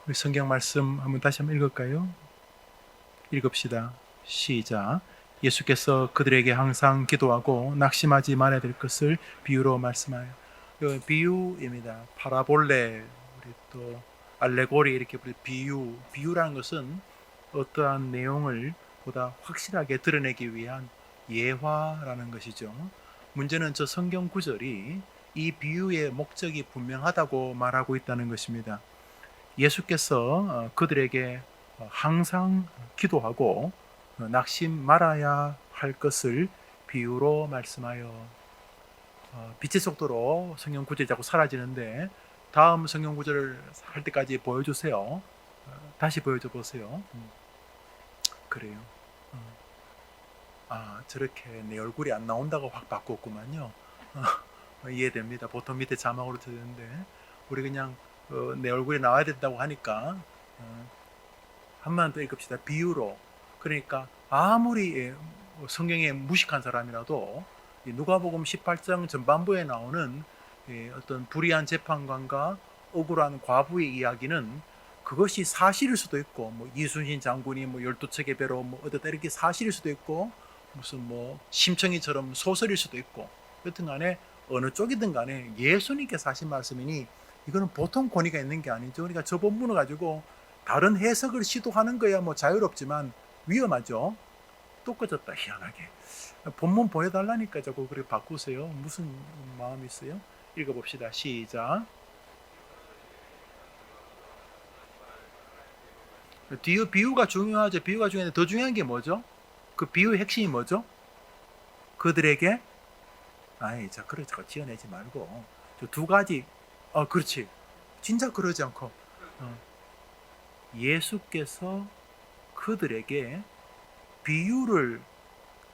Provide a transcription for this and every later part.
우리 성경 말씀 다시 한번 읽을까요? 읽읍시다. 시작. 예수께서 그들에게 항상 기도하고 낙심하지 말아야 될 것을 비유로 말씀하여. 이 비유입니다. 파라볼레, 우리 또 알레고리 이렇게 비유라는 것은 어떠한 내용을 보다 확실하게 드러내기 위한 예화라는 것이죠. 문제는 저 성경 구절이 이 비유의 목적이 분명하다고 말하고 있다는 것입니다. 예수께서 그들에게 항상 기도하고 낙심 말아야 할 것을 비유로 말씀하여. 빛의 속도로 성경 구절이 자꾸 사라지는데 다음 성경 구절을 할 때까지 보여주세요. 다시 보여줘 보세요. 그래요. 저렇게 내 얼굴이 안 나온다고 확 바꿨구만요. 이해됩니다. 보통 밑에 자막으로 되는데 우리 그냥 내 얼굴이 나와야 된다고 하니까 한 번 더 읽읍시다. 비유로. 그러니까 아무리 성경에 무식한 사람이라도 누가복음 18장 전반부에 나오는 어떤 불의한 재판관과 억울한 과부의 이야기는 그것이 사실일 수도 있고, 뭐 이순신 장군이 뭐 12척의 배로 뭐 어디다 이렇게 사실일 수도 있고, 무슨 뭐 심청이처럼 소설일 수도 있고, 여튼 간에 어느 쪽이든 간에 예수님께서 하신 말씀이니 이거는 보통 권위가 있는 게 아니죠. 그러니까 저 본문을 가지고 다른 해석을 시도하는 거야 뭐 자유롭지만 위험하죠. 또 꺼졌다, 희한하게. 본문 보여달라니까 자꾸 그렇게 바꾸세요. 무슨 마음이 있어요? 읽어봅시다. 시작. 비유가 중요하죠. 비유가 중요한데 더 중요한 게 뭐죠? 그 비유의 핵심이 뭐죠? 그들에게 자 그래 자꾸 지어내지 말고 저 두 가지. 그렇지. 진짜 그러지 않고 예수께서 그들에게 비유를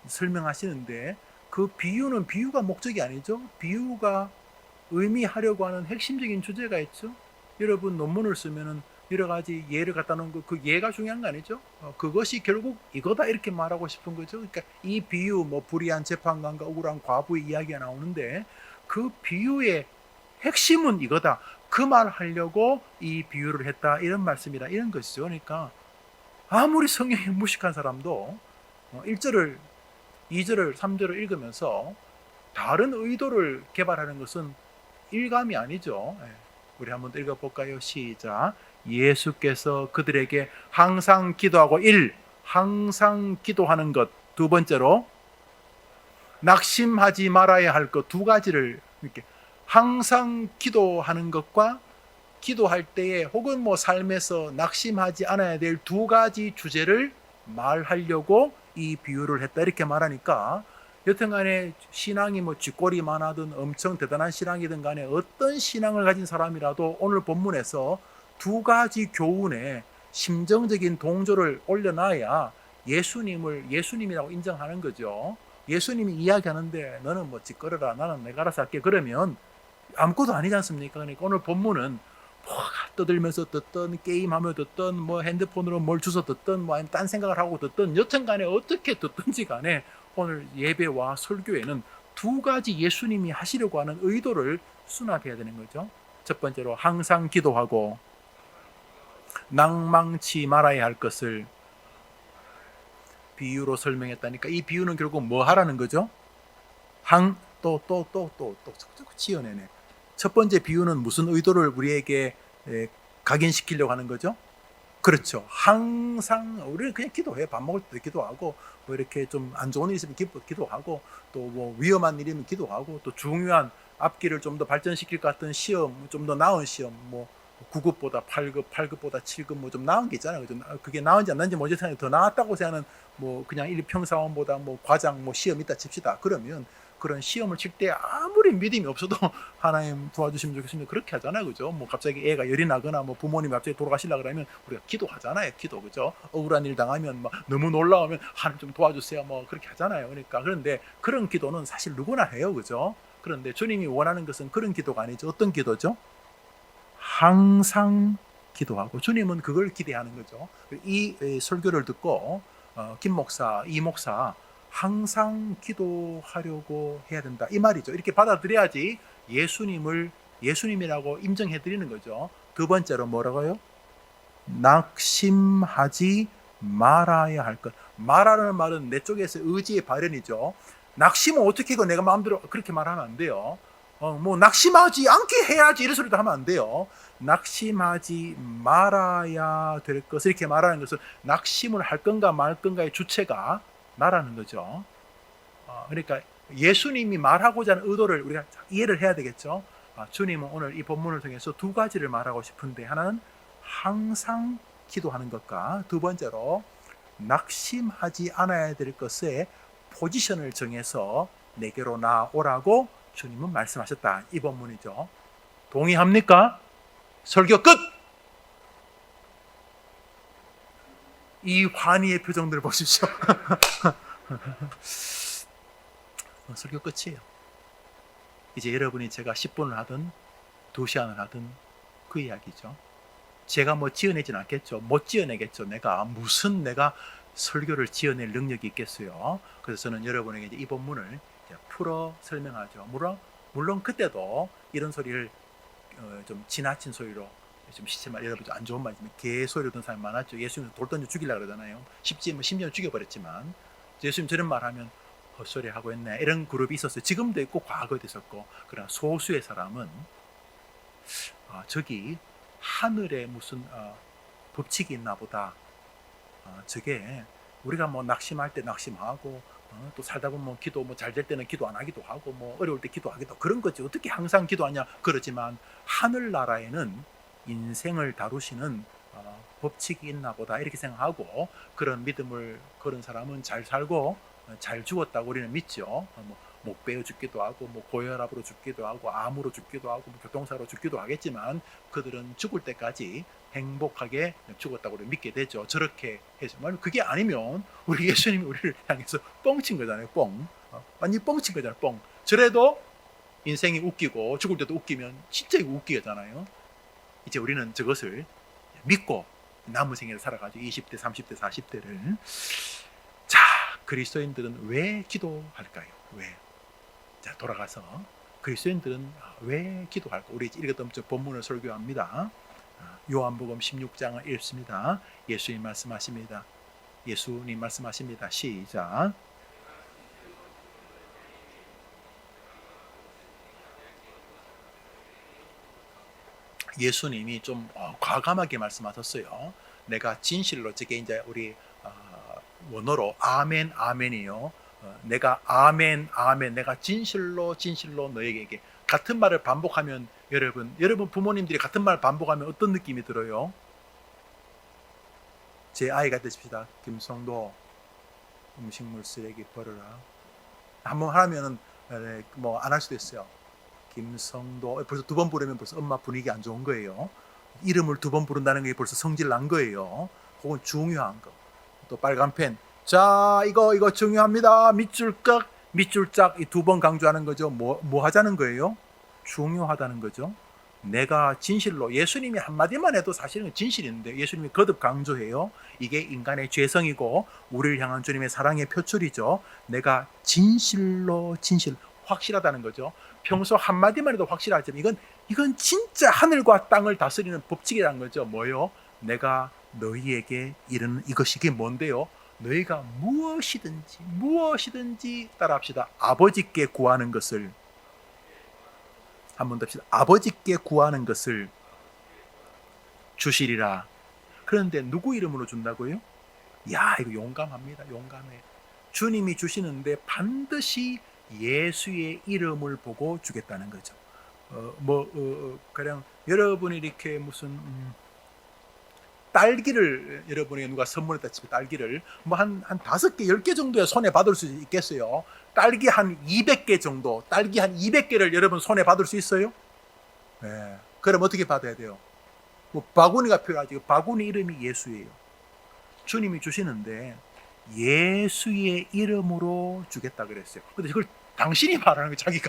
설명하시는데 그 비유가 목적이 아니죠. 비유가 의미하려고 하는 핵심적인 주제가 있죠. 여러분 논문을 쓰면은 여러 가지 예를 갖다 놓은 그 예가 중요한 거 아니죠? 그것이 결국 이거다 이렇게 말하고 싶은 거죠. 그러니까 이 비유 뭐 불의한 재판관과 억울한 과부의 이야기가 나오는데 그 비유의 핵심은 이거다. 그 말 하려고 이 비유를 했다 이런 말씀이다 이런 것이죠. 그러니까 아무리 성경이 무식한 사람도 1절을 2절을 3절을 읽으면서 다른 의도를 개발하는 것은 일감이 아니죠. 우리 한번 읽어볼까요? 시작. 예수께서 그들에게 항상 기도하고 항상 기도하는 것. 두 번째로 낙심하지 말아야 할 것 두 가지를 이렇게 항상 기도하는 것과 기도할 때에 혹은 뭐 삶에서 낙심하지 않아야 될 두 가지 주제를 말하려고 이 비유를 했다 이렇게 말하니까 여튼간에 신앙이 뭐 쥐꼬리만 하든 엄청 대단한 신앙이든 간에 어떤 신앙을 가진 사람이라도 오늘 본문에서 두 가지 교훈에 심정적인 동조를 올려놔야 예수님이라고 인정하는 거죠. 예수님이 이야기하는데 너는 뭐 짓거려라 나는 내가 알아서 할게 그러면 아무것도 아니지 않습니까? 그러니까 오늘 본문은 뭐가 떠들면서 듣던 게임하며 듣던 뭐 핸드폰으로 뭘 주워 듣던 뭐 아니면 딴 생각을 하고 듣던 여튼간에 어떻게 듣든지 간에 오늘 예배와 설교에는 두 가지 예수님이 하시려고 하는 의도를 수납해야 되는 거죠. 첫 번째로 항상 기도하고 낭망치 말아야 할 것을 비유로 설명했다니까 이 비유는 결국 뭐 하라는 거죠? 또 지어내네. 첫 번째 비유는 무슨 의도를 우리에게 각인시키려고 하는 거죠? 그렇죠. 항상 우리는 그냥 기도해. 밥 먹을 때도 기도하고 뭐 이렇게 좀 안 좋은 일 있으면 기도하고 또 뭐 위험한 일이면 기도하고 또 중요한 앞길을 좀 더 발전시킬 것 같은 시험, 좀 더 나은 시험, 뭐 9급보다 8급, 8급보다 7급 뭐 좀 나은 게 있잖아요. 그게 나은지 안 나은지 모르겠지만 더 나았다고 생각하는 뭐 그냥 일평사원보다 뭐 과장 뭐 시험 있다 칩시다. 그러면 그런 시험을 칠 때 아무리 믿음이 없어도 하나님 도와주시면 좋겠습니다. 그렇게 하잖아요. 그죠? 뭐 갑자기 애가 열이 나거나 뭐 부모님이 갑자기 돌아가시려 그러면 우리가 기도하잖아요. 기도. 그죠? 억울한 일 당하면 막 너무 놀라우면 하나님 좀 도와주세요. 뭐 그렇게 하잖아요. 그러니까 그런데 그런 기도는 사실 누구나 해요. 그죠? 그런데 주님이 원하는 것은 그런 기도가 아니죠. 어떤 기도죠? 항상 기도하고 주님은 그걸 기대하는 거죠. 이 설교를 듣고 김 목사, 이 목사 항상 기도하려고 해야 된다 이 말이죠. 이렇게 받아들여야지 예수님이라고 인정해 드리는 거죠. 두 번째로 뭐라고요? 낙심하지 말아야 할 것. 말하라는 말은 내 쪽에서 의지의 발현이죠. 낙심은 어떻게 그 내가 마음대로 그렇게 말하면 안 돼요. 뭐 낙심하지 않게 해야지 이런 소리도 하면 안 돼요. 낙심하지 말아야 될 것을 이렇게 말하는 것은 낙심을 할 건가 말 건가의 주체가 나라는 거죠. 그러니까 예수님이 말하고자 하는 의도를 우리가 이해를 해야 되겠죠. 주님은 오늘 이 본문을 통해서 두 가지를 말하고 싶은데, 하나는 항상 기도하는 것과, 두 번째로 낙심하지 않아야 될 것에 포지션을 정해서 내게로 나오라고 주님은 말씀하셨다. 이 본문이죠. 동의합니까? 설교 끝! 이 환희의 표정들을 보십시오. 설교 끝이에요. 이제 여러분이 제가 10분을 하든 2시간을 하든 그 이야기죠. 제가 뭐 지어내진 않겠죠. 못 지어내겠죠. 내가 설교를 지어낼 능력이 있겠어요. 그래서 저는 여러분에게 이제 이 본문을 풀어 설명하죠. 물론 그때도 이런 소리를 좀 지나친 소리로, 좀 시체말 여러분 안 좋은 말이지만 개소리로 듣는 사람이 많았죠. 예수님 돌 던져 죽이려고 그러잖아요. 심지어 죽여버렸지만 예수님 저런 말하면 헛소리 하고 있네, 이런 그룹이 있었어요. 지금도 있고 과거에도 있었고. 그러나 소수의 사람은 저기 하늘에 무슨 법칙이 있나 보다. 저게 우리가 뭐 낙심할 때 낙심하고, 또 살다 보면 뭐 기도 뭐 잘 될 때는 기도 안 하기도 하고, 뭐 어려울 때 기도하기도, 그런 거지. 어떻게 항상 기도하냐 그러지만, 하늘나라에는 인생을 다루시는 법칙이 있나 보다, 이렇게 생각하고 그런 믿음을 그런 사람은 잘 살고 잘 죽었다고 우리는 믿죠. 못 베어 죽기도 하고, 뭐 고혈압으로 죽기도 하고, 암으로 죽기도 하고, 뭐 교통사로 죽기도 하겠지만 그들은 죽을 때까지 행복하게 죽었다고 믿게 되죠. 저렇게 해서. 그게 아니면 우리 예수님이 우리를 향해서 뻥친 거잖아요. 완전히 뻥친 거잖아요. 저래도 인생이 웃기고 죽을 때도 웃기면 진짜 이거 웃기잖아요. 이제 우리는 저것을 믿고 남은 생애를 살아가지고 20대, 30대, 40대를. 자, 그리스도인들은 왜 기도할까요? 왜? 자, 돌아가서 그리스도인들은 왜 기도할까? 우리 읽었던 본문을 설교합니다. 요한복음 16장을 읽습니다. 예수님 말씀하십니다. 시작. 예수님이 좀 과감하게 말씀하셨어요. 내가 진실로, 저게 이제 우리 원어로 아멘 아멘이요. 내가 아멘 아멘, 내가 진실로 너에게, 같은 말을 반복하면, 여러분 부모님들이 같은 말을 반복하면 어떤 느낌이 들어요? 제 아이가 되십시다. 김성도, 음식물 쓰레기 버려라. 한번 하면은 뭐 안 할 수도 있어요. 김성도, 벌써 두 번 부르면 벌써 엄마 분위기 안 좋은 거예요. 이름을 두 번 부른다는 게 벌써 성질 난 거예요. 혹은 중요한 거. 또 빨간 펜. 자, 이거 중요합니다. 밑줄 짝 이 두 번 강조하는 거죠. 뭐 하자는 거예요? 중요하다는 거죠. 내가 진실로, 예수님이 한마디만 해도 사실은 진실인데 예수님이 거듭 강조해요. 이게 인간의 죄성이고 우리를 향한 주님의 사랑의 표출이죠. 내가 진실로 확실하다는 거죠. 평소 한마디만 해도 확실하지만 이건 진짜 하늘과 땅을 다스리는 법칙이라는 거죠. 뭐요? 내가 너희에게 이르는 이것이, 이게 뭔데요? 너희가 무엇이든지 따라합시다. 아버지께 구하는 것을, 한 번 더 합시다. 아버지께 구하는 것을 주시리라. 그런데 누구 이름으로 준다고요? 야, 이거 용감합니다. 용감해. 주님이 주시는데 반드시 예수의 이름을 보고 주겠다는 거죠. 그냥 여러분이 이렇게 무슨 딸기를 여러분에게 누가 선물했다 치면, 딸기를 뭐 한 5개, 10개 정도의 손에 받을 수 있겠어요. 딸기 한 200개 정도, 딸기 한 200개를 여러분 손에 받을 수 있어요? 네. 그럼 어떻게 받아야 돼요? 뭐 바구니가 필요하지. 바구니 이름이 예수예요. 주님이 주시는데 예수의 이름으로 주겠다 그랬어요. 근데 그걸 당신이 말하는 거예요.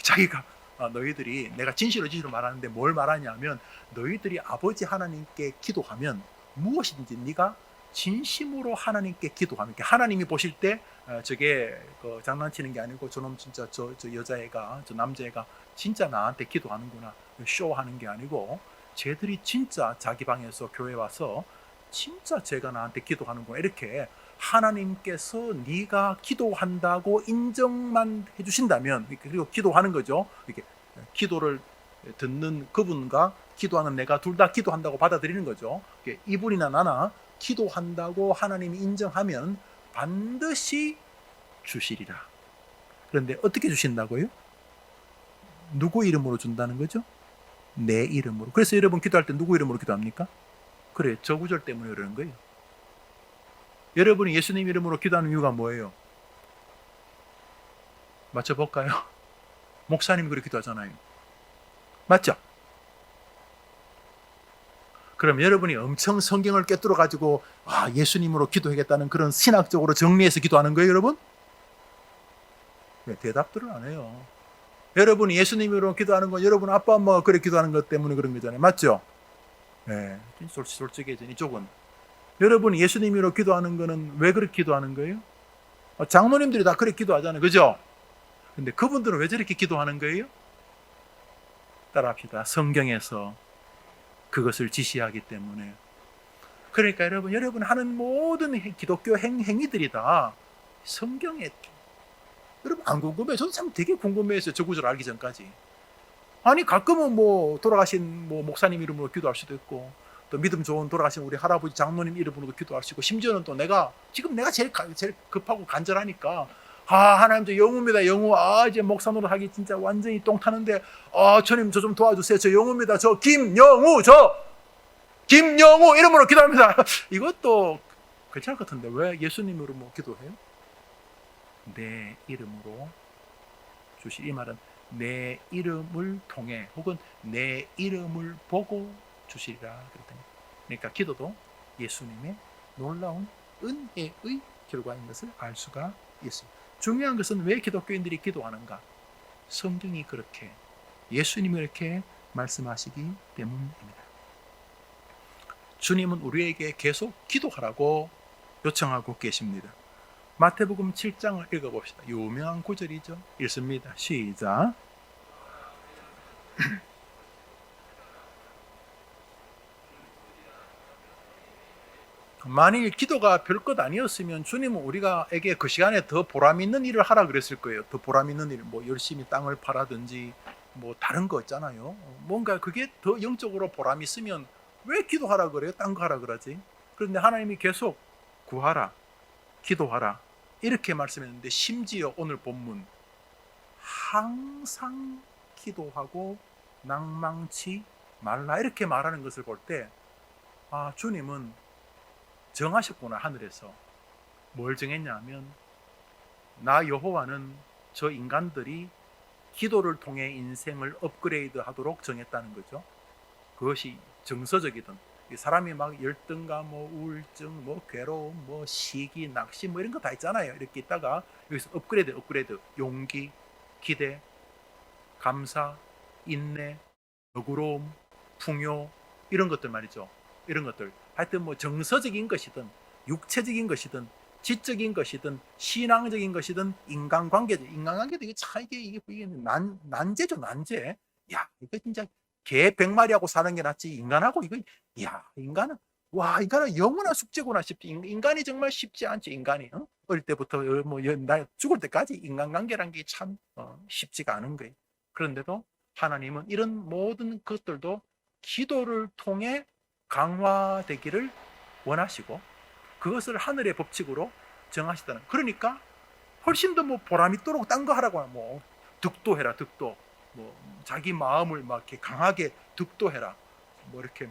자기가 너희들이, 내가 진실로 말하는데 뭘 말하냐면, 너희들이 아버지 하나님께 기도하면 무엇이든지 네가 진심으로 하나님께 기도하면, 하나님이 보실 때 저게 장난치는 게 아니고, 저놈 진짜 저 여자애가, 저 남자애가 진짜 나한테 기도하는구나, 쇼하는 게 아니고 쟤들이 진짜 자기 방에서 교회 와서 진짜 쟤가 나한테 기도하는구나, 이렇게 하나님께서 네가 기도한다고 인정만 해주신다면, 그리고 기도하는 거죠. 이렇게 기도를 듣는 그분과 기도하는 내가 둘 다 기도한다고 받아들이는 거죠. 이분이나 나나 기도한다고 하나님이 인정하면 반드시 주시리라. 그런데 어떻게 주신다고요? 누구 이름으로 준다는 거죠? 내 이름으로. 그래서 여러분 기도할 때 누구 이름으로 기도합니까? 그래, 저 구절 때문에 그러는 거예요. 여러분이 예수님 이름으로 기도하는 이유가 뭐예요? 맞춰볼까요? 목사님이 그렇게 기도하잖아요. 맞죠? 그럼 여러분이 엄청 성경을 꿰뚫어 가지고 예수님으로 기도하겠다는 그런 신학적으로 정리해서 기도하는 거예요, 여러분? 네, 대답들을 안 해요. 여러분이 예수님으로 기도하는 건 여러분 아빠 엄마가 그래 기도하는 것 때문에 그런 거잖아요. 맞죠? 네, 솔직해진 이쪽은. 여러분이 예수님으로 기도하는 거는 왜 그렇게 기도하는 거예요? 장로님들이 다 그렇게 기도하잖아요. 그죠? 근데 그분들은 왜 저렇게 기도하는 거예요? 따라합시다. 성경에서 그것을 지시하기 때문에. 그러니까 여러분 하는 모든 기독교 행위들이 다 성경에, 여러분 안 궁금해요? 저도 참 되게 궁금해했어요. 저 구절 알기 전까지. 아니 가끔은 뭐 돌아가신 뭐 목사님 이름으로 기도할 수도 있고, 또 믿음 좋은 돌아가신 우리 할아버지 장로님 이름으로도 기도할 수 있고, 심지어는 또 내가 제일 급하고 간절하니까 하나님 저 영우입니다. 영우. 이제 목사 노릇 하기 진짜 완전히 똥 타는데 주님 저 좀 도와주세요. 저 영우입니다. 저 김영우 이름으로 기도합니다. 이것도 괜찮을 것 같은데 왜 예수님으로 뭐 기도해요? 내 이름으로 주실, 이 말은 내 이름을 통해 혹은 내 이름을 보고 주시리라 그랬더니, 그러니까 기도도 예수님의 놀라운 은혜의 결과인 것을 알 수가 있습니다. 중요한 것은 왜 기독교인들이 기도하는가? 성경이 그렇게, 예수님이 이렇게 말씀하시기 때문입니다. 주님은 우리에게 계속 기도하라고 요청하고 계십니다. 마태복음 7장을 읽어봅시다. 유명한 구절이죠. 읽습니다. 시작. 만일 기도가 별것 아니었으면 주님은 우리가에게 그 시간에 더 보람 있는 일을 하라 그랬을 거예요. 더 보람 있는 일, 뭐 열심히 땅을 팔아든지 뭐 다른 거 있잖아요. 뭔가 그게 더 영적으로 보람 있으면 왜 기도하라 그래요? 딴 거 하라 그러지? 그런데 하나님이 계속 구하라, 기도하라 이렇게 말씀했는데, 심지어 오늘 본문 항상 기도하고 낭망치 말라 이렇게 말하는 것을 볼 때 주님은 정하셨구나. 하늘에서 뭘 정했냐면, 나 여호와는 저 인간들이 기도를 통해 인생을 업그레이드 하도록 정했다는 거죠. 그것이 정서적이든, 사람이 막 열등감, 뭐 우울증, 뭐 괴로움, 뭐 시기, 낙심 뭐 이런 거 다 있잖아요. 이렇게 있다가 여기서 업그레이드, 용기, 기대, 감사, 인내, 너그러움, 풍요, 이런 것들 말이죠. 이런 것들, 하여튼 뭐 정서적인 것이든 육체적인 것이든 지적인 것이든 신앙적인 것이든 인간관계도 이게 참 이게 난제죠. 난제. 야, 이거 진짜 개 100마리하고 사는 게 낫지 인간하고 이거, 인간은 영원한 숙제구나 싶지. 인간이 정말 쉽지 않지. 인간이 어릴 때부터 나 죽을 때까지 인간관계란 게 참 쉽지가 않은 거예요. 그런데도 하나님은 이런 모든 것들도 기도를 통해 강화되기를 원하시고, 그것을 하늘의 법칙으로 정하시다는. 그러니까 훨씬 더 뭐 보람 있도록 딴 거 하라고 하면 뭐 득도해라, 득도. 뭐 자기 마음을 막 이렇게 강하게 득도해라. 뭐 이렇게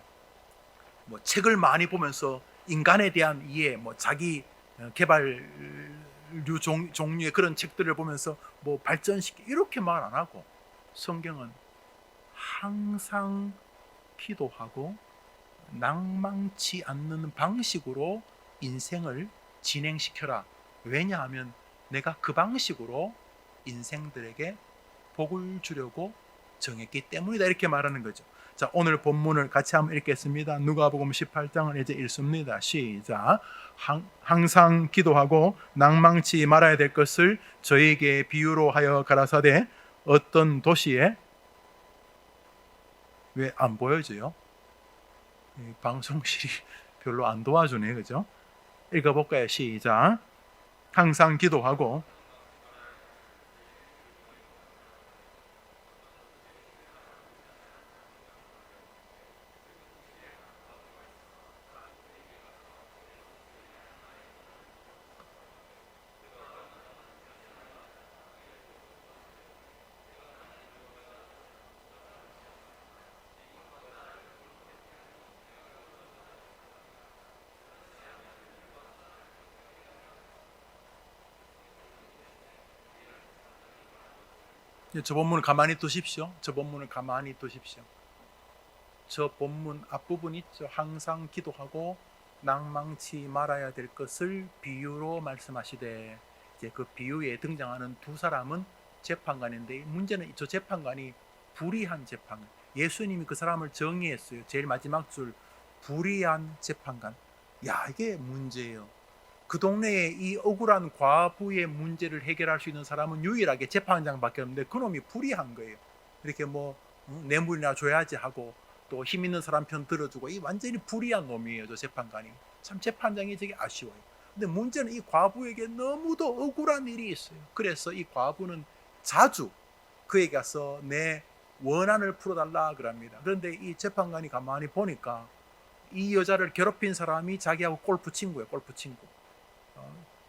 뭐 책을 많이 보면서 인간에 대한 이해, 뭐 자기 개발류 종류의 그런 책들을 보면서 뭐 발전시키, 이렇게 말 안 하고, 성경은 항상 기도하고 낭망치 않는 방식으로 인생을 진행시켜라. 왜냐하면 내가 그 방식으로 인생들에게 복을 주려고 정했기 때문이다. 이렇게 말하는 거죠. 자, 오늘 본문을 같이 한번 읽겠습니다. 누가복음 18장을 이제 읽습니다. 시작. 항상 기도하고 낭망치 말아야 될 것을 저에게 비유로 하여 가라사대, 어떤 도시에, 왜 안 보여져요? 이 방송실이 별로 안 도와주네, 그죠? 읽어볼까요? 시작. 항상 기도하고 저 본문을 가만히 두십시오. 저 본문을 가만히 두십시오. 저 본문 앞부분 있죠. 항상 기도하고 낭망치 말아야 될 것을 비유로 말씀하시되, 이제 그 비유에 등장하는 두 사람은 재판관인데, 문제는 저 재판관이 불의한 재판관. 예수님이 그 사람을 정의했어요. 제일 마지막 줄, 불의한 재판관. 야, 이게 문제예요. 그 동네에 이 억울한 과부의 문제를 해결할 수 있는 사람은 유일하게 재판장밖에 없는데 그놈이 불의한 거예요. 이렇게 뭐 뇌물이나 줘야지 하고 또 힘 있는 사람 편 들어주고, 이 완전히 불의한 놈이에요, 저 재판관이. 참 재판장이 되게 아쉬워요. 근데 문제는 이 과부에게 너무도 억울한 일이 있어요. 그래서 이 과부는 자주 그에게 가서 내 원한을 풀어달라 그럽니다. 그런데 이 재판관이 가만히 보니까 이 여자를 괴롭힌 사람이 자기하고 골프 친구예요, 골프 친구.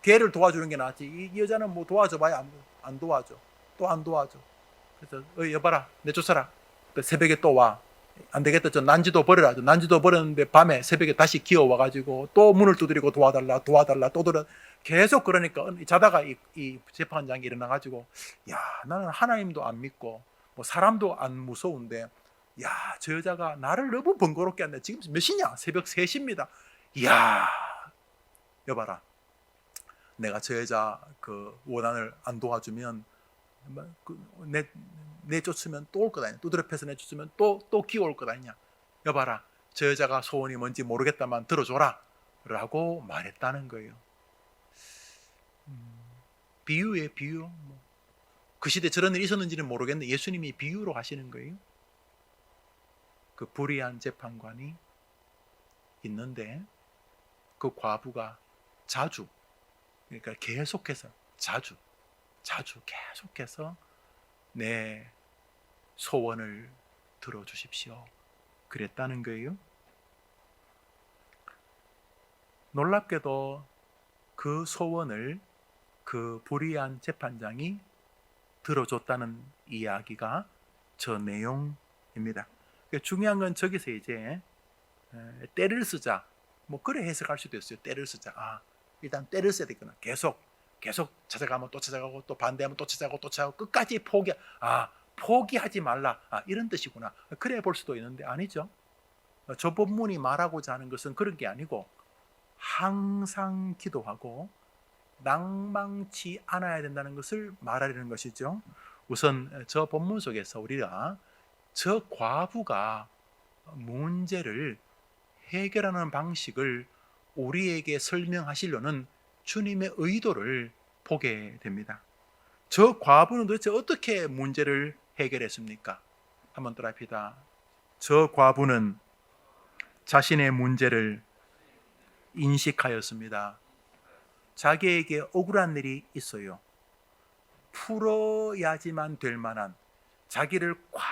걔를 도와주는 게 낫지. 이 여자는 뭐 도와줘봐야 안 도와줘. 또 안 도와줘. 그래서 여봐라, 내쫓아라. 새벽에 또 와. 안 되겠다, 저 난지도 버려라. 난지도 버렸는데 밤에 새벽에 다시 기어와가지고 또 문을 두드리고 도와달라 또 들어. 계속 그러니까 자다가 이 재판장이 일어나가지고, 야, 나는 하나님도 안 믿고 뭐 사람도 안 무서운데, 야, 저 여자가 나를 너무 번거롭게 한다. 지금 몇 시냐? 새벽 3시입니다. 이야, 여봐라, 내가 저 여자 그 원한을 안 도와주면 내쫓으면 또 올 것 아니냐. 두드려 패서 내쫓으면 또 기어올 것 아니냐. 여봐라, 저 여자가 소원이 뭔지 모르겠다만 들어줘라 라고 말했다는 거예요. 비유예요, 비유. 그 시대에 저런 일이 있었는지는 모르겠는데 예수님이 비유로 하시는 거예요. 그 불의한 재판관이 있는데 그 과부가 자주, 그러니까 계속해서 자주 계속해서 내 소원을 들어주십시오 그랬다는 거예요. 놀랍게도 그 소원을 그 불의한 재판장이 들어줬다는 이야기가 저 내용입니다. 중요한 건 저기서 이제 때를 쓰자, 뭐 그래 해석할 수도 있어요. 때를 쓰자. 일단 때를 써야 되구나. 계속 찾아가면 또 찾아가고, 또 반대하면 또 찾아가고 끝까지 포기하지 말라, 이런 뜻이구나. 그래 볼 수도 있는데 아니죠. 저 본문이 말하고자 하는 것은 그런 게 아니고, 항상 기도하고 낭망치 않아야 된다는 것을 말하려는 것이죠. 우선 저 본문 속에서 우리가 저 과부가 문제를 해결하는 방식을 우리에게 설명하시려는 주님의 의도를 보게 됩니다. 저 과부는 도대체 어떻게 문제를 해결했습니까? 한번 따라합시다. 저 과부는 자신의 문제를 인식하였습니다. 자기에게 억울한 일이 있어요. 풀어야지만 될 만한, 자기를 꽉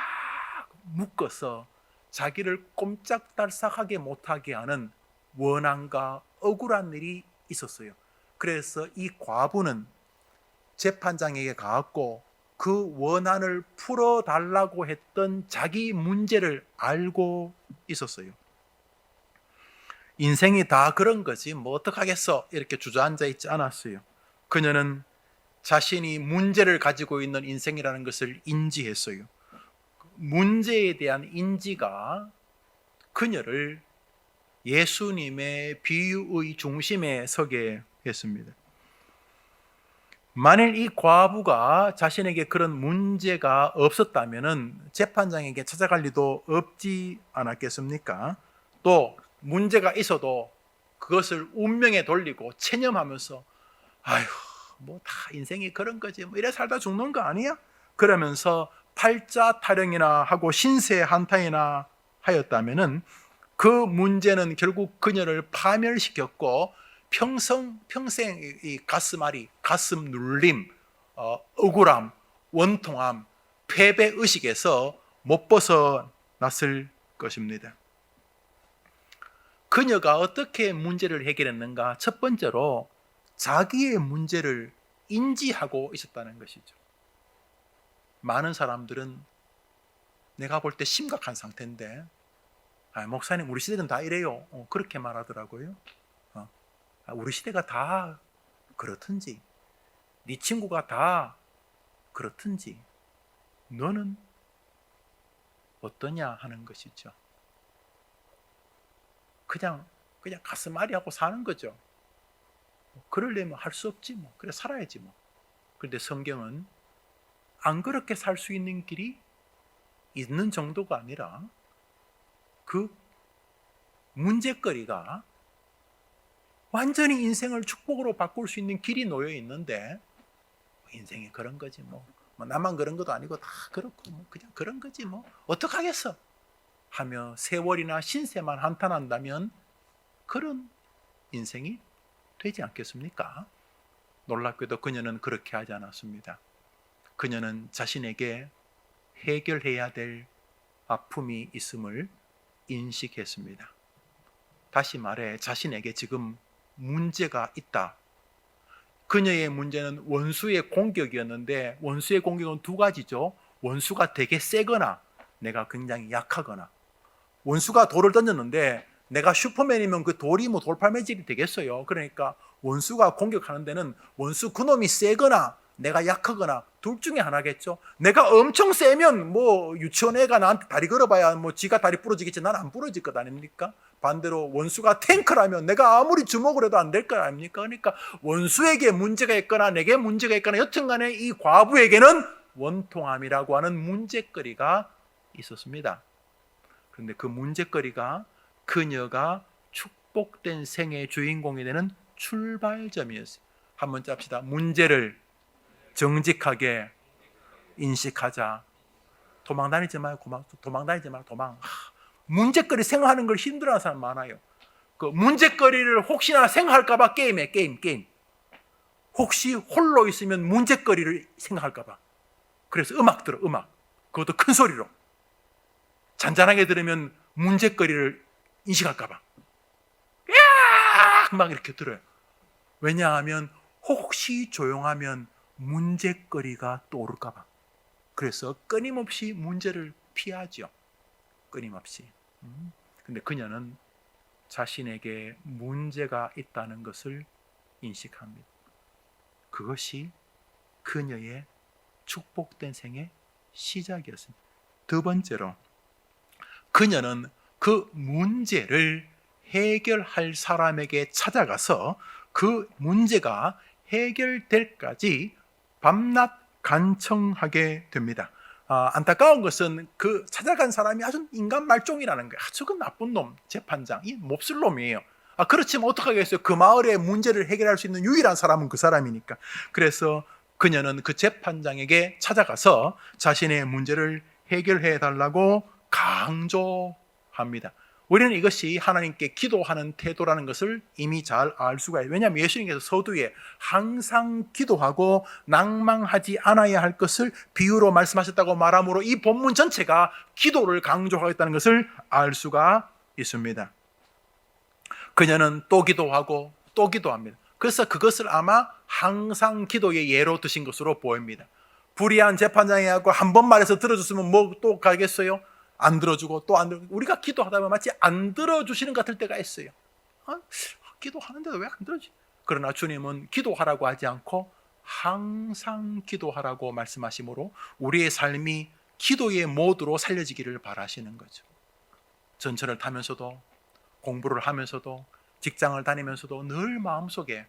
묶어서 자기를 꼼짝달싹하게 못하게 하는 원한과 억울한 일이 있었어요. 그래서 이 과부는 재판장에게 가고 그 원한을 풀어달라고 했던 자기 문제를 알고 있었어요. 인생이 다 그런 거지 뭐 어떡하겠어 이렇게 주저앉아 있지 않았어요. 그녀는 자신이 문제를 가지고 있는 인생이라는 것을 인지했어요. 문제에 대한 인지가 그녀를 예수님의 비유의 중심에 서게 했습니다. 만일 이 과부가 자신에게 그런 문제가 없었다면 재판장에게 찾아갈 리도 없지 않았겠습니까? 또 문제가 있어도 그것을 운명에 돌리고 체념하면서 아휴, 뭐 다 인생이 그런 거지, 뭐 이래 살다 죽는 거 아니야? 그러면서 팔자 타령이나 하고 신세 한탄이나 하였다면은 그 문제는 결국 그녀를 파멸시켰고 평생 이 가슴앓이, 가슴 눌림, 억울함, 원통함, 패배의식에서 못 벗어났을 것입니다. 그녀가 어떻게 문제를 해결했는가? 첫 번째로 자기의 문제를 인지하고 있었다는 것이죠. 많은 사람들은 내가 볼 때 심각한 상태인데, 목사님 우리 시대는 다 이래요, 그렇게 말하더라고요. 우리 시대가 다 그렇든지, 네 친구가 다 그렇든지 너는 어떠냐 하는 것이죠. 그냥 가슴앓이 하고 사는 거죠. 그러려면 할 수 없지 뭐. 그래 살아야지 뭐. 그런데 성경은 안 그렇게 살 수 있는 길이 있는 정도가 아니라 그 문제거리가 완전히 인생을 축복으로 바꿀 수 있는 길이 놓여 있는데, 인생이 그런 거지 뭐. 나만 그런 것도 아니고 다 그렇고 뭐 그냥 그런 거지 뭐. 어떡하겠어 하며 세월이나 신세만 한탄한다면 그런 인생이 되지 않겠습니까? 놀랍게도 그녀는 그렇게 하지 않았습니다. 그녀는 자신에게 해결해야 될 아픔이 있음을 인식했습니다. 다시 말해 자신에게 지금 문제가 있다. 그녀의 문제는 원수의 공격이었는데, 원수의 공격은 두 가지죠. 원수가 되게 세거나 내가 굉장히 약하거나. 원수가 돌을 던졌는데 내가 슈퍼맨이면 그 돌이 뭐 돌팔매질이 되겠어요. 그러니까 원수가 공격하는 데는 원수 그놈이 세거나 내가 약하거나 둘 중에 하나겠죠. 내가 엄청 세면 뭐 유치원 애가 나한테 다리 걸어봐야 뭐 지가 다리 부러지겠지, 난 안 부러질 것 아닙니까? 반대로 원수가 탱크라면 내가 아무리 주먹을 해도 안 될 거 아닙니까? 그러니까 원수에게 문제가 있거나 내게 문제가 있거나 여튼간에 이 과부에게는 원통함이라고 하는 문제거리가 있었습니다. 그런데 그 문제거리가 그녀가 축복된 생의 주인공이 되는 출발점이었어요. 한번 짭시다. 문제를 정직하게 인식하자. 도망 다니지 말고 도망. 문제거리 생각하는 걸 힘들어하는 사람 많아요. 그 문제거리를 혹시나 생각할까봐 게임해. 게임. 혹시 홀로 있으면 문제거리를 생각할까봐. 그래서 음악 들어. 그것도 큰 소리로. 잔잔하게 들으면 문제거리를 인식할까봐 막 이렇게 들어요. 왜냐하면 혹시 조용하면 문제거리가 떠오를까봐. 그래서 끊임없이 문제를 피하죠. 끊임없이. 근데 그녀는 자신에게 문제가 있다는 것을 인식합니다. 그것이 그녀의 축복된 생의 시작이었습니다. 두 번째로, 그녀는 그 문제를 해결할 사람에게 찾아가서 그 문제가 해결될까지 밤낮 간청하게 됩니다. 안타까운 것은 그 찾아간 사람이 아주 인간 말종이라는 거예요. 아주 그 나쁜 놈, 재판장, 이 몹쓸 놈이에요. 그렇지만 어떡하겠어요? 그 마을의 문제를 해결할 수 있는 유일한 사람은 그 사람이니까. 그래서 그녀는 그 재판장에게 찾아가서 자신의 문제를 해결해 달라고 강조합니다. 우리는 이것이 하나님께 기도하는 태도라는 것을 이미 잘 알 수가 있어요. 왜냐하면 예수님께서 서두에 항상 기도하고 낭망하지 않아야 할 것을 비유로 말씀하셨다고 말하므로 이 본문 전체가 기도를 강조하겠다는 것을 알 수가 있습니다. 그녀는 또 기도하고 또 기도합니다. 그래서 그것을 아마 항상 기도의 예로 드신 것으로 보입니다. 불의한 재판장이 하고 한 번 말해서 들어줬으면 뭐 또 가겠어요? 안 들어주고 또 안 들어주고. 우리가 기도하다 보면 마치 안 들어주시는 것 같을 때가 있어요. 기도하는데도 왜 안 들어주지? 그러나 주님은 기도하라고 하지 않고 항상 기도하라고 말씀하시므로 우리의 삶이 기도의 모드로 살려지기를 바라시는 거죠. 전철을 타면서도, 공부를 하면서도, 직장을 다니면서도 늘 마음속에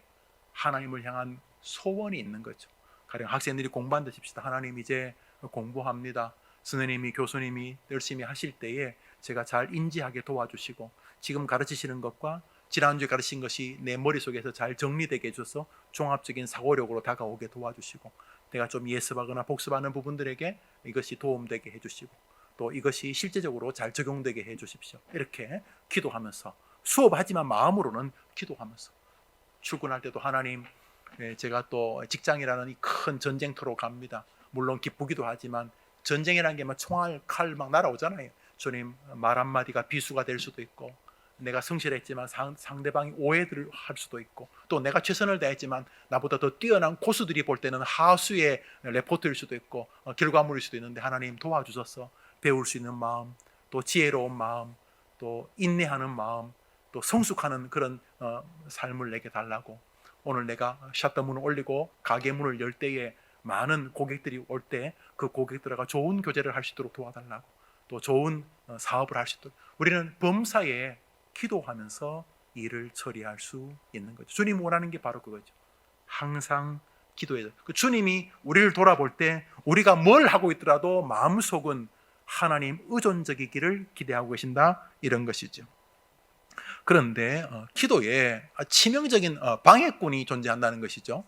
하나님을 향한 소원이 있는 거죠. 가령 학생들이 공부한다 칩시다. 하나님 이제 공부합니다. 선생님이, 교수님이 열심히 하실 때에 제가 잘 인지하게 도와주시고, 지금 가르치시는 것과 지난주에 가르친 것이 내 머릿속에서 잘 정리되게 해줘서 종합적인 사고력으로 다가오게 도와주시고, 내가 좀 예습하거나 복습하는 부분들에게 이것이 도움되게 해주시고, 또 이것이 실제적으로 잘 적용되게 해 주십시오. 이렇게 기도하면서, 수업하지만 마음으로는 기도하면서 출근할 때도 하나님, 제가 또 직장이라는 이 큰 전쟁터로 갑니다. 물론 기쁘기도 하지만 전쟁이라는 게 막 총알, 칼 막 날아오잖아요. 주님, 말 한마디가 비수가 될 수도 있고, 내가 성실했지만 상대방이 오해를 할 수도 있고, 또 내가 최선을 다했지만 나보다 더 뛰어난 고수들이 볼 때는 하수의 레포트일 수도 있고 결과물일 수도 있는데, 하나님 도와주셔서 배울 수 있는 마음, 또 지혜로운 마음, 또 인내하는 마음, 또 성숙하는 그런 삶을 내게 달라고. 오늘 내가 샷더 문을 올리고 가게 문을 열 때에 많은 고객들이 올 때 그 고객들과 좋은 교제를 할 수 있도록 도와달라고, 또 좋은 사업을 할 수 있도록. 우리는 범사에 기도하면서 일을 처리할 수 있는 거죠. 주님 원하는 게 바로 그거죠. 항상 기도해야. 그 주님이 우리를 돌아볼 때 우리가 뭘 하고 있더라도 마음속은 하나님 의존적이기를 기대하고 계신다, 이런 것이죠. 그런데 기도에 치명적인 방해꾼이 존재한다는 것이죠.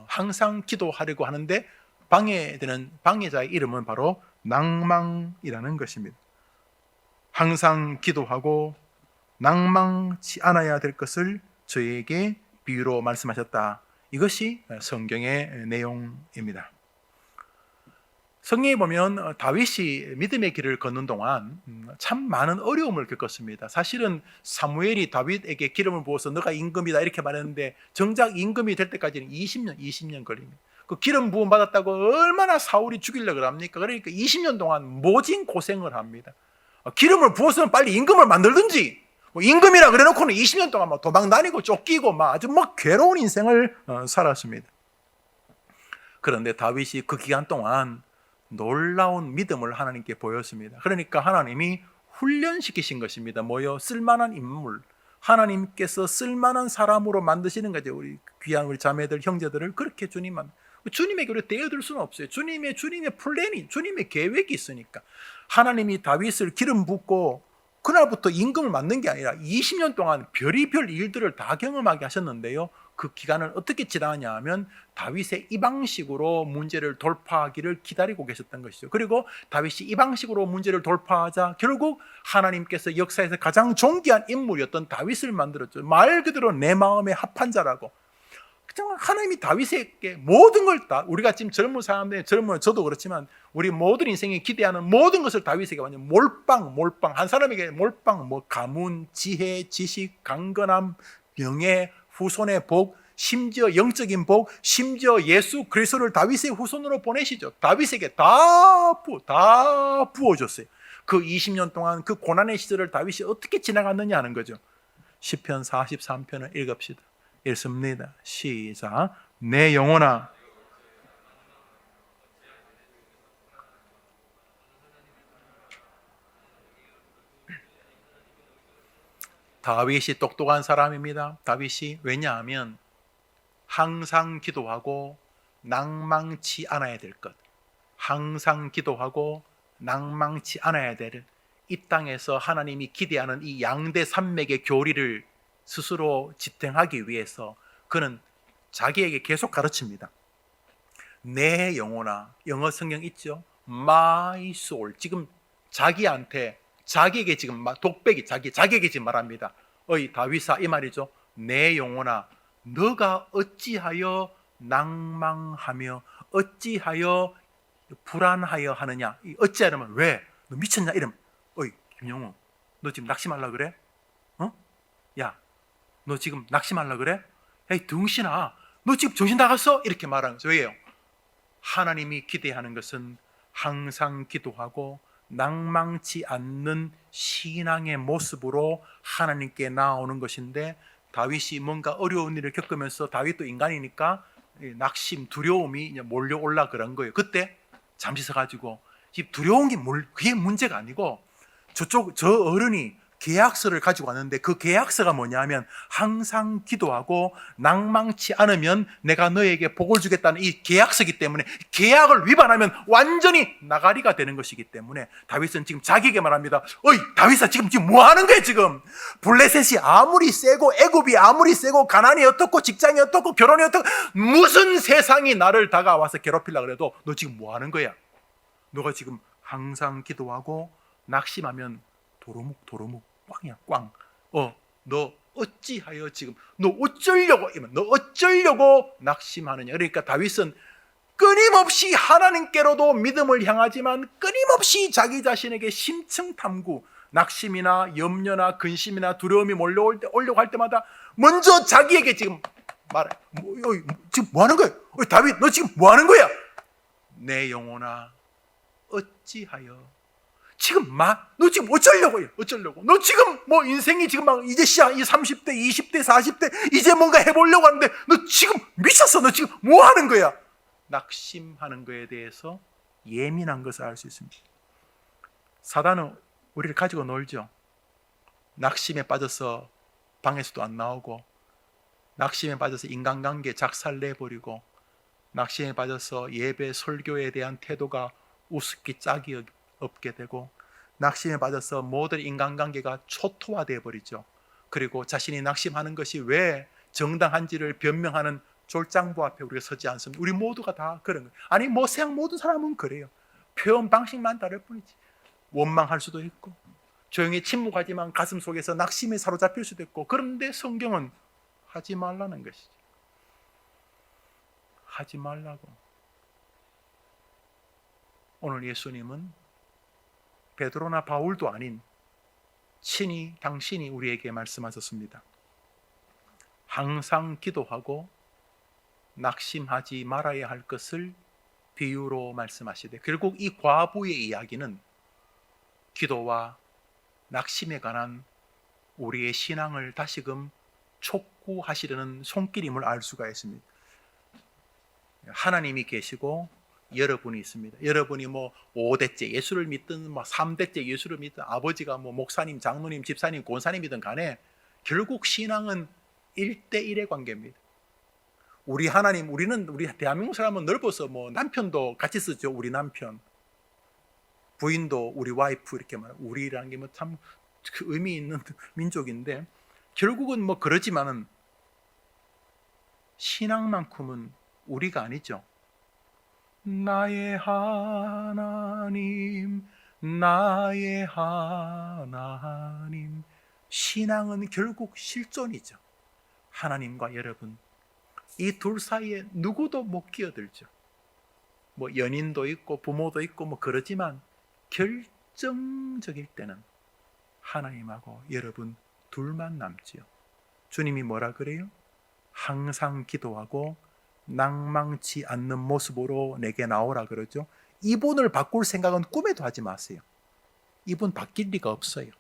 항상 기도하려고 하는데 방해되는 방해자의 이름은 바로 낭망이라는 것입니다. 항상 기도하고 낭망치 않아야 될 것을 저희에게 비유로 말씀하셨다. 이것이 성경의 내용입니다. 성경에 보면 다윗이 믿음의 길을 걷는 동안 참 많은 어려움을 겪었습니다. 사실은 사무엘이 다윗에게 기름을 부어서 너가 임금이다 이렇게 말했는데, 정작 임금이 될 때까지는 20년 걸립니다. 그 기름 부음 받았다고 얼마나 사울이 죽이려고 합니까? 그러니까 20년 동안 모진 고생을 합니다. 기름을 부었으면 빨리 임금을 만들든지, 임금이라 그래놓고는 20년 동안 도망 다니고 쫓기고 아주 괴로운 인생을 살았습니다. 그런데 다윗이 그 기간 동안 놀라운 믿음을 하나님께 보였습니다. 그러니까 하나님이 훈련시키신 것입니다. 뭐요? 쓸만한 인물, 하나님께서 쓸만한 사람으로 만드시는 거죠. 우리 귀한 우리 자매들, 형제들을 그렇게 주님에게 우리 떼어들 수는 없어요. 주님의 플랜이, 주님의 계획이 있으니까. 하나님이 다윗을 기름 붓고 그날부터 임금을 맡는 게 아니라 20년 동안 별의별 일들을 다 경험하게 하셨는데요, 그 기간을 어떻게 지나냐 하면 다윗의 이 방식으로 문제를 돌파하기를 기다리고 계셨던 것이죠. 그리고 다윗이 이 방식으로 문제를 돌파하자 결국 하나님께서 역사에서 가장 존귀한 인물이었던 다윗을 만들었죠. 말 그대로 내 마음에 합한 자라고. 하나님이 다윗에게 모든 걸 다, 우리가 지금 젊은 사람들, 저도 그렇지만 우리 모든 인생에 기대하는 모든 것을 다윗에게 완전 몰빵, 한 사람에게 몰빵, 가문, 지혜, 지식, 강건함, 명예, 후손의 복, 심지어 영적인 복, 심지어 예수 그리스도를 다윗의 후손으로 보내시죠. 다윗에게 다 부어줬어요. 그 20년 동안 그 고난의 시절을 다윗이 어떻게 지나갔느냐 하는 거죠. 시편 43편을 읽읍시다. 읽습니다. 시작. 내 영혼아, 다윗이 똑똑한 사람입니다. 다윗이. 왜냐하면 항상 기도하고 낭망치 않아야 될 것, 항상 기도하고 낭망치 않아야 될 이 땅에서 하나님이 기대하는 이 양대 산맥의 교리를 스스로 지탱하기 위해서 그는 자기에게 계속 가르칩니다. 내 영혼아, 영어 성경 있죠? My soul. 지금 자기에게 지금 독백이 자기에게 지금 말합니다. 어이 다윗아, 이 말이죠. 내 영혼아, 너가 어찌하여 낭망하며 어찌하여 불안하여 하느냐. 어찌하려면 왜? 너 미쳤냐? 이러면 어이 김영호, 너 지금 낙심하려 그래? 야, 너 지금 낙심하려 그래? 에이 등신아, 너 지금 정신 나갔어? 이렇게 말하는 거죠. 왜요? 하나님이 기대하는 것은 항상 기도하고 낭망치 않는 신앙의 모습으로 하나님께 나아오는 것인데, 다윗이 뭔가 어려운 일을 겪으면서, 다윗도 인간이니까 낙심, 두려움이 몰려올라 그런 거예요. 그때 잠시 서가지고 두려운 게 그게 문제가 아니고, 저 어른이 계약서를 가지고 왔는데 그 계약서가 뭐냐 하면 항상 기도하고 낭망치 않으면 내가 너에게 복을 주겠다는 이 계약서이기 때문에, 계약을 위반하면 완전히 나가리가 되는 것이기 때문에 다윗은 지금 자기에게 말합니다. 어이 다윗아, 지금 뭐 하는 거야? 지금 블레셋이 아무리 세고 애굽이 아무리 세고 가난이 어떻고 직장이 어떻고 결혼이 어떻고 무슨 세상이 나를 다가와서 괴롭히려고 해도 너 지금 뭐 하는 거야? 너가 지금 항상 기도하고 낙심하면 도루묵 꽝이야 꽝. 너 어찌하여 지금 너 어쩌려고 낙심하느냐. 그러니까 다윗은 끊임없이 하나님께로도 믿음을 향하지만 끊임없이 자기 자신에게 심층 탐구, 낙심이나 염려나 근심이나 두려움이 올려고 할 때마다 먼저 자기에게 지금 말해. 지금 뭐 하는 거야? 다윗, 너 지금 뭐 하는 거야? 내 영혼아, 어찌하여 지금 너 지금 어쩌려고? 너 지금 뭐 인생이 지금 막 이제 시작, 이 30대, 20대, 40대 이제 뭔가 해보려고 하는데 너 지금 미쳤어? 너 지금 뭐 하는 거야? 낙심하는 거에 대해서 예민한 것을 알 수 있습니다. 사단은 우리를 가지고 놀죠. 낙심에 빠져서 방에서도 안 나오고, 낙심에 빠져서 인간관계 작살내버리고, 낙심에 빠져서 예배 설교에 대한 태도가 우습기 짝이 없게 되고, 낙심에 빠져서 모든 인간관계가 초토화되어 버리죠. 그리고 자신이 낙심하는 것이 왜 정당한지를 변명하는 졸장부 앞에 우리가 서지 않습니다. 우리 모두가 다 그런 거예요. 아니 뭐 세상 모든 사람은 그래요. 표현 방식만 다를 뿐이지. 원망할 수도 있고 조용히 침묵하지만 가슴 속에서 낙심에 사로잡힐 수도 있고. 그런데 성경은 하지 말라는 것이죠. 하지 말라고. 오늘 예수님은 베드로나 바울도 아닌 친히 당신이 우리에게 말씀하셨습니다. 항상 기도하고 낙심하지 말아야 할 것을 비유로 말씀하시되, 결국 이 과부의 이야기는 기도와 낙심에 관한 우리의 신앙을 다시금 촉구하시려는 손길임을 알 수가 있습니다. 하나님이 계시고 여러분이 있습니다. 여러분이 뭐 5대째 예수를 믿든 뭐 3대째 예수를 믿든 아버지가 뭐 목사님, 장로님, 집사님, 권사님이든 간에 결국 신앙은 1대1의 관계입니다. 우리 대한민국 사람은 넓어서 뭐 남편도 같이 쓰죠. 우리 남편, 부인도 우리 와이프 이렇게 말하고, 우리라는 게 뭐 참 의미 있는 민족인데 결국은 뭐 그러지만은 신앙만큼은 우리가 아니죠. 나의 하나님, 나의 하나님. 신앙은 결국 실존이죠. 하나님과 여러분, 이 둘 사이에 누구도 못 끼어들죠. 뭐 연인도 있고 부모도 있고 뭐 그러지만 결정적일 때는 하나님하고 여러분 둘만 남지요. 주님이 뭐라 그래요? 항상 기도하고 낭망치 않는 모습으로 내게 나오라 그러죠. 이분을 바꿀 생각은 꿈에도 하지 마세요. 이분 바뀔 리가 없어요.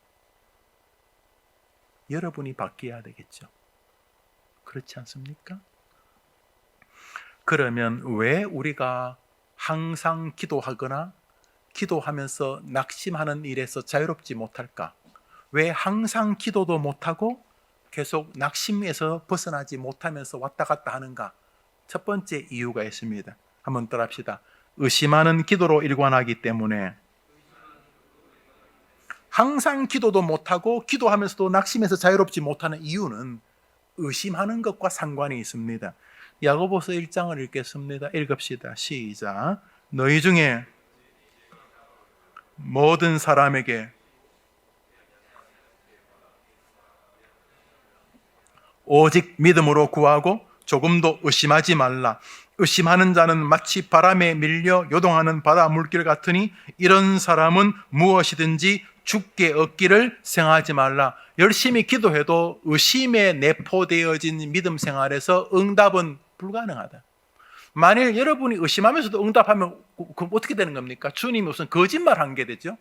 여러분이 바뀌어야 되겠죠. 그렇지 않습니까? 그러면 왜 우리가 항상 기도하거나 기도하면서 낙심하는 일에서 자유롭지 못할까? 왜 항상 기도도 못하고 계속 낙심에서 벗어나지 못하면서 왔다 갔다 하는가? 첫 번째 이유가 있습니다. 한번 따라합시다. 의심하는 기도로 일관하기 때문에. 항상 기도도 못하고 기도하면서도 낙심에서 자유롭지 못하는 이유는 의심하는 것과 상관이 있습니다. 야고보서 1장을 읽겠습니다. 읽읍시다. 시작. 너희 중에 모든 사람에게 오직 믿음으로 구하고 조금도 의심하지 말라. 의심하는 자는 마치 바람에 밀려 요동하는 바다 물길 같으니 이런 사람은 무엇이든지 죽게 얻기를 생각하지 말라. 열심히 기도해도 의심에 내포되어진 믿음 생활에서 응답은 불가능하다. 만일 여러분이 의심하면서도 응답하면 그럼 어떻게 되는 겁니까? 주님이 무슨 거짓말한 게 되죠?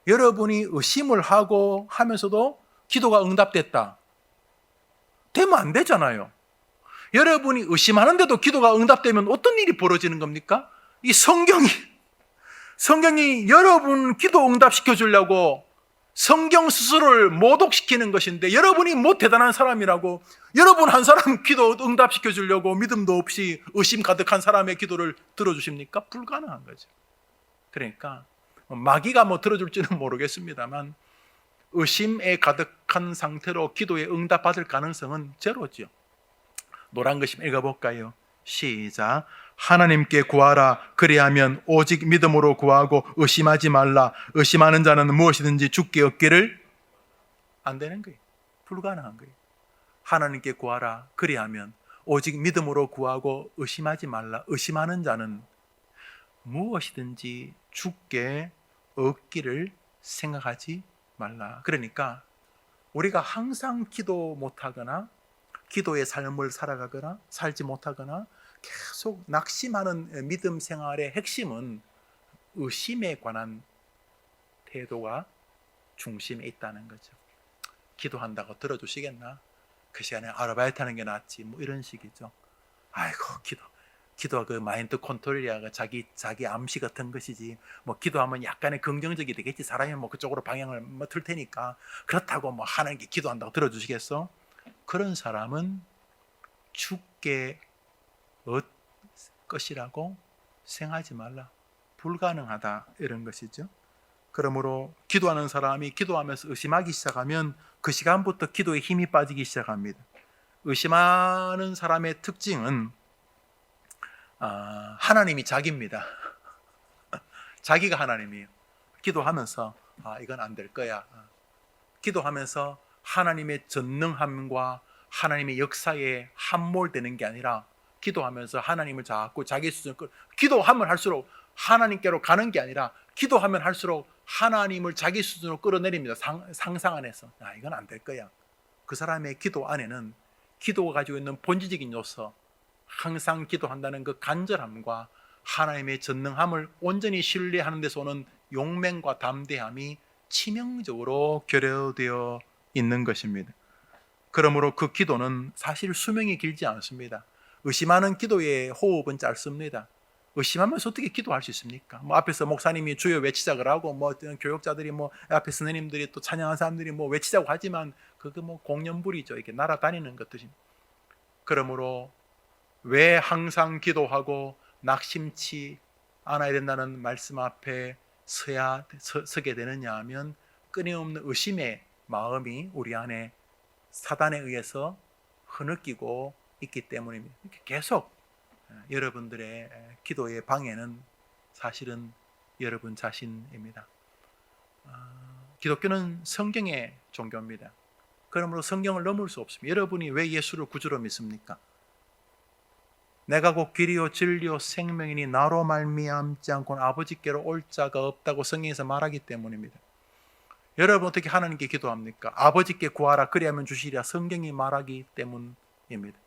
여러분이 의심을 하고 하면서도 기도가 응답됐다. 되면 안 되잖아요. 여러분이 의심하는데도 기도가 응답되면 어떤 일이 벌어지는 겁니까? 이 성경이 여러분 기도 응답시켜 주려고 성경 스스로를 모독시키는 것인데, 여러분이 뭐 대단한 사람이라고 여러분 한 사람 기도 응답시켜 주려고 믿음도 없이 의심 가득한 사람의 기도를 들어주십니까? 불가능한 거죠. 그러니까 마귀가 뭐 들어줄지는 모르겠습니다만 의심에 가득한 상태로 기도에 응답받을 가능성은 제로죠. 노란 글씨 읽어볼까요? 시작. 하나님께 구하라. 그리하면 오직 믿음으로 구하고 의심하지 말라. 의심하는 자는 무엇이든지 주께 얻기를 안 되는 거예요. 불가능한 거예요. 하나님께 구하라. 그리하면 오직 믿음으로 구하고 의심하지 말라. 의심하는 자는 무엇이든지 주께 얻기를 생각하지 말라. 그러니까 우리가 항상 기도 못하거나 기도의 삶을 살아가거나 살지 못하거나 계속 낙심하는 믿음 생활의 핵심은 의심에 관한 태도가 중심에 있다는 거죠. 기도한다고 들어주시겠나? 그 시간에 아르바이트 하는 게 낫지, 뭐 이런 식이죠. 아이고, 기도가 그 마인드 컨트롤이야, 그 자기 암시 같은 것이지. 뭐 기도하면 약간의 긍정적이 되겠지. 사람이 뭐 그쪽으로 방향을 틀 테니까. 그렇다고 뭐 하나님께 기도한다고 들어주시겠어? 그런 사람은 주께 것이라고 생각하지 말라. 불가능하다, 이런 것이죠. 그러므로 기도하는 사람이 기도하면서 의심하기 시작하면 그 시간부터 기도에 힘이 빠지기 시작합니다. 의심하는 사람의 특징은 하나님이 자기입니다. 자기가 하나님이에요. 기도하면서 이건 안 될 거야. 기도하면서 하나님의 전능함과 하나님의 역사에 함몰되는 게 아니라 기도하면서 하나님을 자꾸 자기 수준으로 기도하면 할수록 하나님께로 가는 게 아니라 기도하면 할수록 하나님을 자기 수준으로 끌어내립니다. 상상 안에서 이건 안 될 거야. 그 사람의 기도 안에는 기도가 가지고 있는 본질적인 요소, 항상 기도한다는 그 간절함과 하나님의 전능함을 온전히 신뢰하는 데서 오는 용맹과 담대함이 치명적으로 결여되어 있는 것입니다. 그러므로 그 기도는 사실 수명이 길지 않습니다. 의심하는 기도의 호흡은 짧습니다. 의심하면서 어떻게 기도할 수 있습니까? 뭐 앞에서 목사님이 주여 외치자고 하고 뭐 교육자들이 뭐 앞에 선생님들이 또 찬양한 사람들이 뭐 외치자고 하지만 그거 뭐 공연불이죠. 이렇게 날아다니는 것들이. 그러므로 왜 항상 기도하고 낙심치 않아야 된다는 말씀 앞에 서게 되느냐 하면 끊임없는 의심의 마음이 우리 안에 사단에 의해서 흐느끼고 있기 때문입니다. 계속 여러분들의 기도의 방해는 사실은 여러분 자신입니다. 기독교는 성경의 종교입니다. 그러므로 성경을 넘을 수 없습니다. 여러분이 왜 예수를 구주로 믿습니까? 내가 곧 길이요 진리요 생명이니 나로 말미암지 않고는 아버지께로 올 자가 없다고 성경에서 말하기 때문입니다. 여러분 어떻게 하나님께 기도합니까? 아버지께 구하라 그리하면 주시리라 성경이 말하기 때문입니다.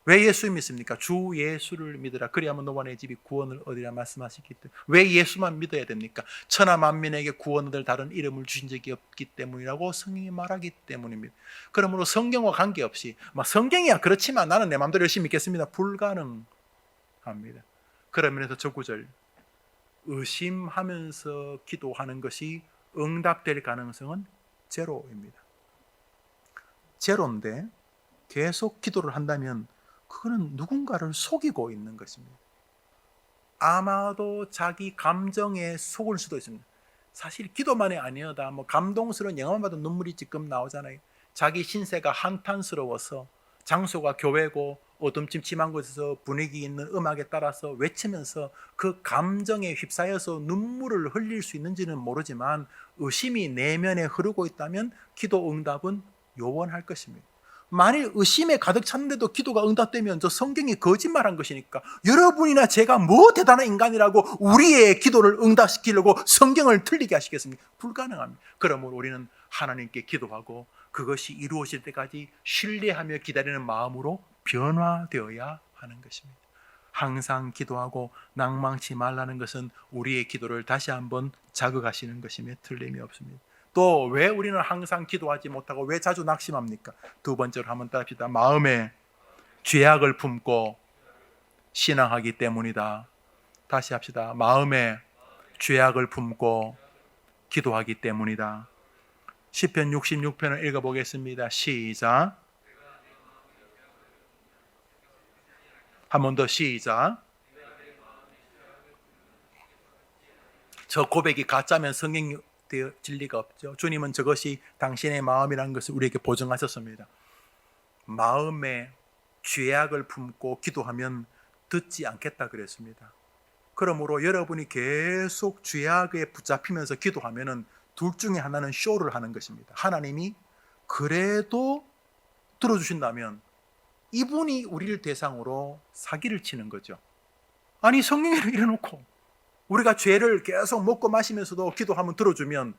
왜 예수 믿습니까? 주 예수를 믿으라 그리하면 너와 내 집이 구원을 얻으리라 말씀하시기 때문에. 왜 예수만 믿어야 됩니까? 천하 만민에게 구원 얻을 다른 이름을 주신 적이 없기 때문이라고 성경이 말하기 때문입니다. 그러므로 성경과 관계없이 성경이야 그렇지만 나는 내 마음대로 열심히 믿겠습니다. 불가능합니다. 그런 면에서 저 구절 의심하면서 기도하는 것이 응답될 가능성은 제로입니다. 제로인데 계속 기도를 한다면 그거는 누군가를 속이고 있는 것입니다. 아마도 자기 감정에 속을 수도 있습니다. 사실 기도만이 아니어다 감동스러운 영화만 봐도 눈물이 지금 나오잖아요. 자기 신세가 한탄스러워서 장소가 교회고 어둠침침한 곳에서 분위기 있는 음악에 따라서 외치면서 그 감정에 휩싸여서 눈물을 흘릴 수 있는지는 모르지만 의심이 내면에 흐르고 있다면 기도 응답은 요원할 것입니다. 만일 의심에 가득 찼는데도 기도가 응답되면 저 성경이 거짓말한 것이니까 여러분이나 제가 뭐 대단한 인간이라고 우리의 기도를 응답시키려고 성경을 틀리게 하시겠습니까? 불가능합니다. 그러므로 우리는 하나님께 기도하고 그것이 이루어질 때까지 신뢰하며 기다리는 마음으로 변화되어야 하는 것입니다. 항상 기도하고 낭망치 말라는 것은 우리의 기도를 다시 한번 자극하시는 것임에 틀림이 없습니다. 또 왜 우리는 항상 기도하지 못하고 왜 자주 낙심합니까? 두 번째로 한번 따릅시다. 마음에 죄악을 품고 신앙하기 때문이다. 다시 합시다. 마음에 죄악을 품고 기도하기 때문이다. 시편 66편을 읽어보겠습니다. 시작. 한 번 더 시작. 저 고백이 가짜면 성경이 진리가 없죠. 주님은 저것이 당신의 마음이라는 것을 우리에게 보증하셨습니다. 마음에 죄악을 품고 기도하면 듣지 않겠다 그랬습니다. 그러므로 여러분이 계속 죄악에 붙잡히면서 기도하면은 둘 중에 하나는 쇼를 하는 것입니다. 하나님이 그래도 들어주신다면 이분이 우리를 대상으로 사기를 치는 거죠. 아니, 성령을 이래놓고 우리가 죄를 계속 먹고 마시면서도 기도하면 들어주면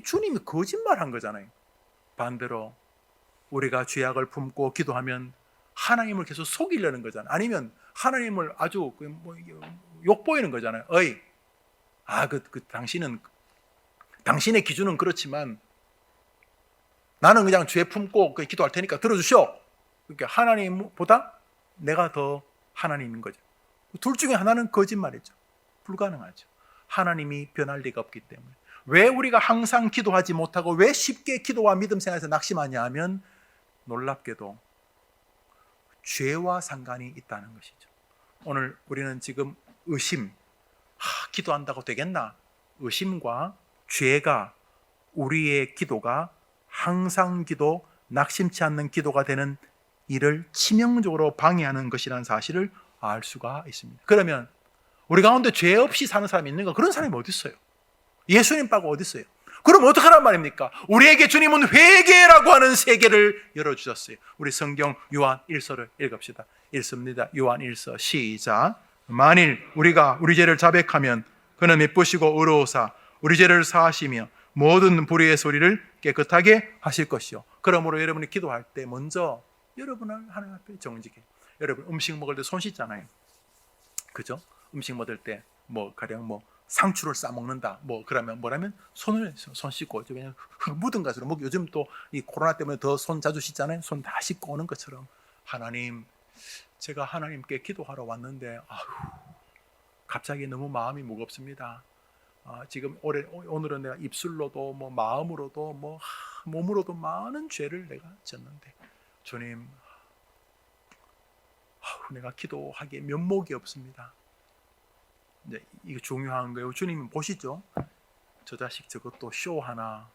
주님이 거짓말한 거잖아요. 반대로 우리가 죄악을 품고 기도하면 하나님을 계속 속이려는 거잖아요. 아니면 하나님을 아주 욕보이는 거잖아요. 어이, 당신의 기준은 그렇지만 나는 그냥 죄 품고 기도할 테니까 들어주시오. 그러니까 하나님보다 내가 더 하나님인 거죠. 둘 중에 하나는 거짓말이죠. 불가능하죠. 하나님이 변할 리가 없기 때문에. 왜 우리가 항상 기도하지 못하고 왜 쉽게 기도와 믿음 생활에서 낙심하냐 하면 놀랍게도 죄와 상관이 있다는 것이죠. 오늘 우리는 지금 의심, 기도한다고 되겠나? 의심과 죄가 우리의 기도가 항상 기도, 낙심치 않는 기도가 되는 이를 치명적으로 방해하는 것이라는 사실을 알 수가 있습니다. 그러면 우리 가운데 죄 없이 사는 사람이 있는가? 그런 사람이 어디 있어요? 예수님 빠고 어디 있어요? 그럼 어떡하란 말입니까? 우리에게 주님은 회개라고 하는 세계를 열어주셨어요. 우리 성경 요한 1서를 읽읍시다. 읽습니다. 요한 1서 시작. 만일 우리가 우리 죄를 자백하면 그는 미쁘시고 의로우사 우리 죄를 사하시며 모든 불의의 소리를 깨끗하게 하실 것이요. 그러므로 여러분이 기도할 때 먼저 여러분을 하나님 앞에 정직해. 여러분 음식 먹을 때 손 씻잖아요. 그죠? 음식 먹을 때 가령 상추를 싸 먹는다. 그러면 뭐라면 손 씻고 그냥 흙 묻은 것으로 요즘 또 이 코로나 때문에 더 손 자주 씻잖아요. 손 다 씻고 오는 것처럼 하나님, 제가 하나님께 기도하러 왔는데 갑자기 너무 마음이 무겁습니다. 지금 오늘은 내가 입술로도 마음으로도 몸으로도 많은 죄를 내가 졌는데 주님, 내가 기도하기에 면목이 없습니다. 이제 이거 중요한 거예요. 주님은 보시죠. 저 자식 저것도 쇼하나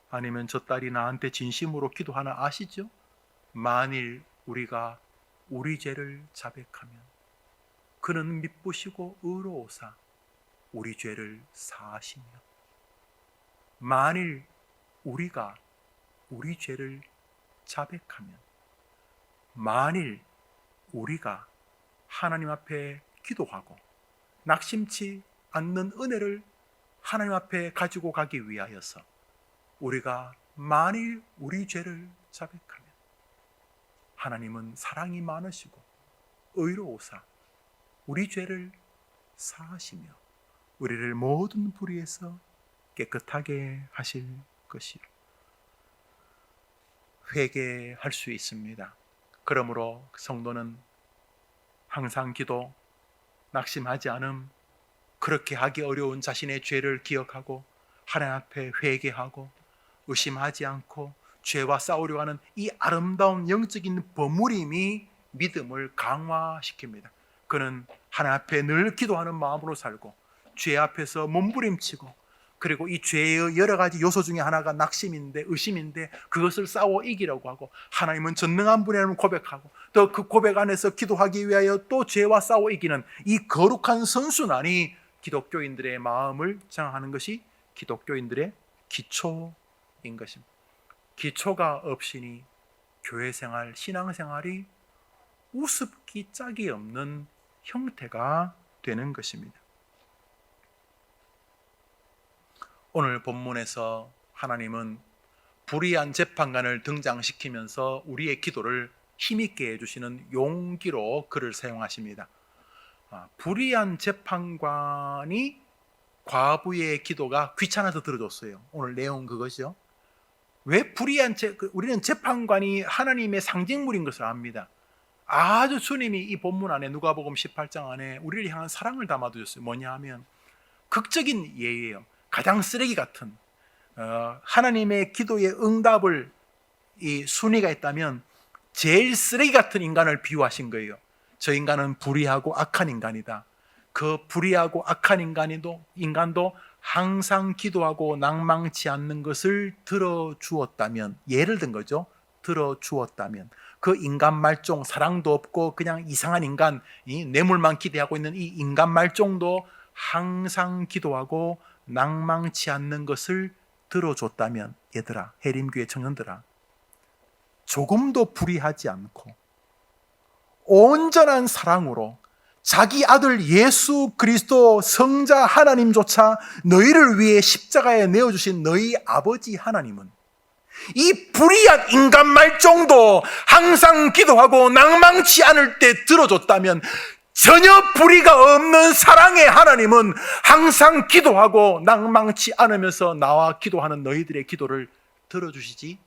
아니면 저 딸이 나한테 진심으로 기도하나 아시죠? 만일 우리가 우리 죄를 자백하면 그는 미쁘시고 의로우사 우리 죄를 사하시며. 만일 우리가 우리 죄를 자백하면, 만일 우리가 하나님 앞에 기도하고 낙심치 않는 은혜를 하나님 앞에 가지고 가기 위하여서 우리가 만일 우리 죄를 자백하면 하나님은 사랑이 많으시고 의로우사 우리 죄를 사하시며 우리를 모든 불의에서 깨끗하게 하실 것이요. 회개할 수 있습니다. 그러므로 성도는 항상 기도, 낙심하지 않음, 그렇게 하기 어려운 자신의 죄를 기억하고 하나님 앞에 회개하고 의심하지 않고 죄와 싸우려 하는 이 아름다운 영적인 버무림이 믿음을 강화시킵니다. 그는 하나님 앞에 늘 기도하는 마음으로 살고 죄 앞에서 몸부림치고, 그리고 이 죄의 여러 가지 요소 중에 하나가 낙심인데, 의심인데 그것을 싸워 이기려고 하고 하나님은 전능한 분이라는 고백하고 또 그 고백 안에서 기도하기 위하여 또 죄와 싸워 이기는 이 거룩한 선순환이 기독교인들의 마음을 장악하는 것이 기독교인들의 기초인 것입니다. 기초가 없이니 교회생활, 신앙생활이 우습기 짝이 없는 형태가 되는 것입니다. 오늘 본문에서 하나님은 불의한 재판관을 등장시키면서 우리의 기도를 힘있게 해주시는 용기로 그를 사용하십니다. 불의한 재판관이 과부의 기도가 귀찮아서 들어줬어요. 오늘 내용 그것이요. 왜 우리는 재판관이 하나님의 상징물인 것을 압니다. 아주 주님이 이 본문 안에 누가복음 18장 안에 우리를 향한 사랑을 담아두셨어요. 뭐냐 하면 극적인 예예요. 가장 쓰레기 같은 하나님의 기도의 응답을 이 순위가 있다면 제일 쓰레기 같은 인간을 비유하신 거예요. 저 인간은 불의하고 악한 인간이다. 그 불의하고 악한 인간도 항상 기도하고 낭망치 않는 것을 들어주었다면, 예를 든 거죠. 들어주었다면 그 인간 말종, 사랑도 없고 그냥 이상한 인간, 이 뇌물만 기대하고 있는 이 인간 말종도 항상 기도하고 낭망치 않는 것을 들어줬다면, 얘들아, 해림교회 청년들아, 조금도 불의하지 않고 온전한 사랑으로 자기 아들 예수 그리스도 성자 하나님조차 너희를 위해 십자가에 내어주신 너희 아버지 하나님은 이 불의한 인간 말종도 항상 기도하고 낭망치 않을 때 들어줬다면, 전혀 불의가 없는 사랑의 하나님은 항상 기도하고 낭망치 않으면서 나와 기도하는 너희들의 기도를 들어주시지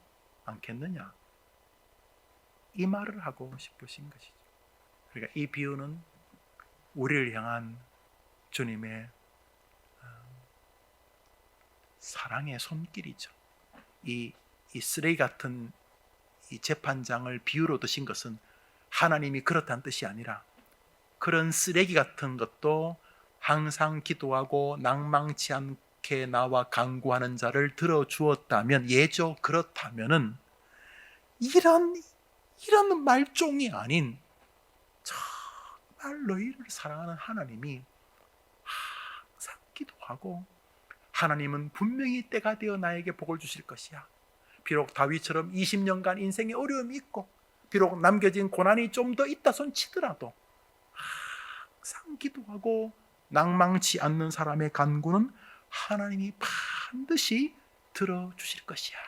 않겠느냐, 이 말을 하고 싶으신 것이죠. 그러니까 이 비유는 우리를 향한 주님의 사랑의 손길이죠. 이 쓰레기 같은 이 재판장을 비유로 드신 것은 하나님이 그렇다는 뜻이 아니라, 그런 쓰레기 같은 것도 항상 기도하고 낭망치 않게 나와 간구하는 자를 들어주었다면, 예죠, 그렇다면은 이런 말종이 아닌 정말 너희를 사랑하는 하나님이 항상 기도하고, 하나님은 분명히 때가 되어 나에게 복을 주실 것이야. 비록 다윗처럼 20년간 인생에 어려움이 있고, 비록 남겨진 고난이 좀 더 있다 손 치더라도 항상 기도하고 낭망치 않는 사람의 간구는 하나님이 반드시 들어주실 것이야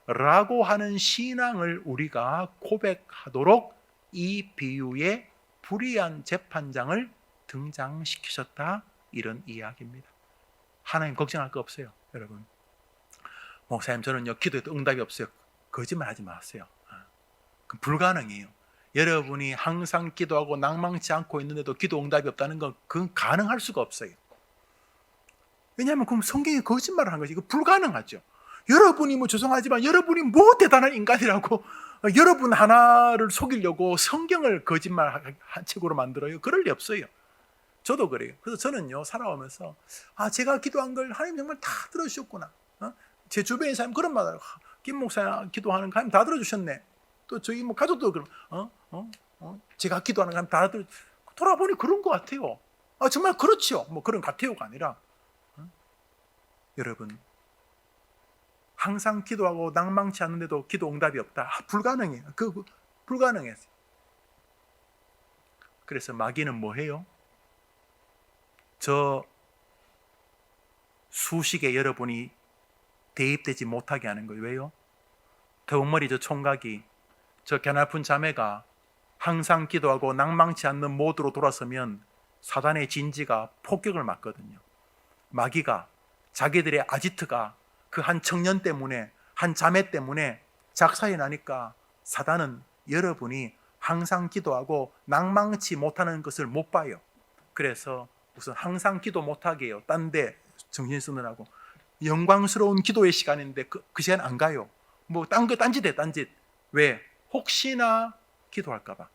라고 하는 신앙을 우리가 고백하도록 이 비유의 불의한 재판장을 등장시키셨다, 이런 이야기입니다. 하나님 걱정할 거 없어요. 여러분, 목사님 저는요 기도해도 응답이 없어요. 거짓말 하지 마세요. 그건 불가능해요. 여러분이 항상 기도하고 낭망치 않고 있는데도 기도 응답이 없다는 건 그건 가능할 수가 없어요. 왜냐하면 그럼 성경이 거짓말을 한 거지. 이거 불가능하죠. 여러분이 죄송하지만 여러분이 대단한 인간이라고 여러분 하나를 속이려고 성경을 거짓말 한 책으로 만들어요? 그럴 리 없어요. 저도 그래요. 그래서 저는요 살아오면서 제가 기도한 걸 하나님 정말 다 들어주셨구나. 제 주변의 사람 그런 말을, 김 목사 기도하는 거 하나님 다 들어주셨네. 또 저희 가족도 그럼 제가 기도하는 거 하나님 다 들어. 돌아보니 그런 것 같아요. 정말 그렇지요. 그런 같아요가 아니라, 여러분 항상 기도하고 낭망치 않는데도 기도 응답이 없다. 불가능해요. 불가능해요. 그래서 마귀는 뭐해요? 저 수식에 여러분이 대입되지 못하게 하는 거예요. 왜요? 더운머리 저 총각이, 저 겨나픈 자매가 항상 기도하고 낭망치 않는 모드로 돌아서면 사단의 진지가 폭격을 맞거든요. 마귀가 자기들의 아지트가 그 한 청년 때문에, 한 자매 때문에 작살이 나니까 사단은 여러분이 항상 기도하고 낭망치 못하는 것을 못 봐요. 그래서 우선 항상 기도 못하게 해요. 딴 데 정신 쓰느라고. 영광스러운 기도의 시간인데 그 시간 안 가요. 딴짓 해, 딴짓. 왜? 혹시나 기도할까 봐.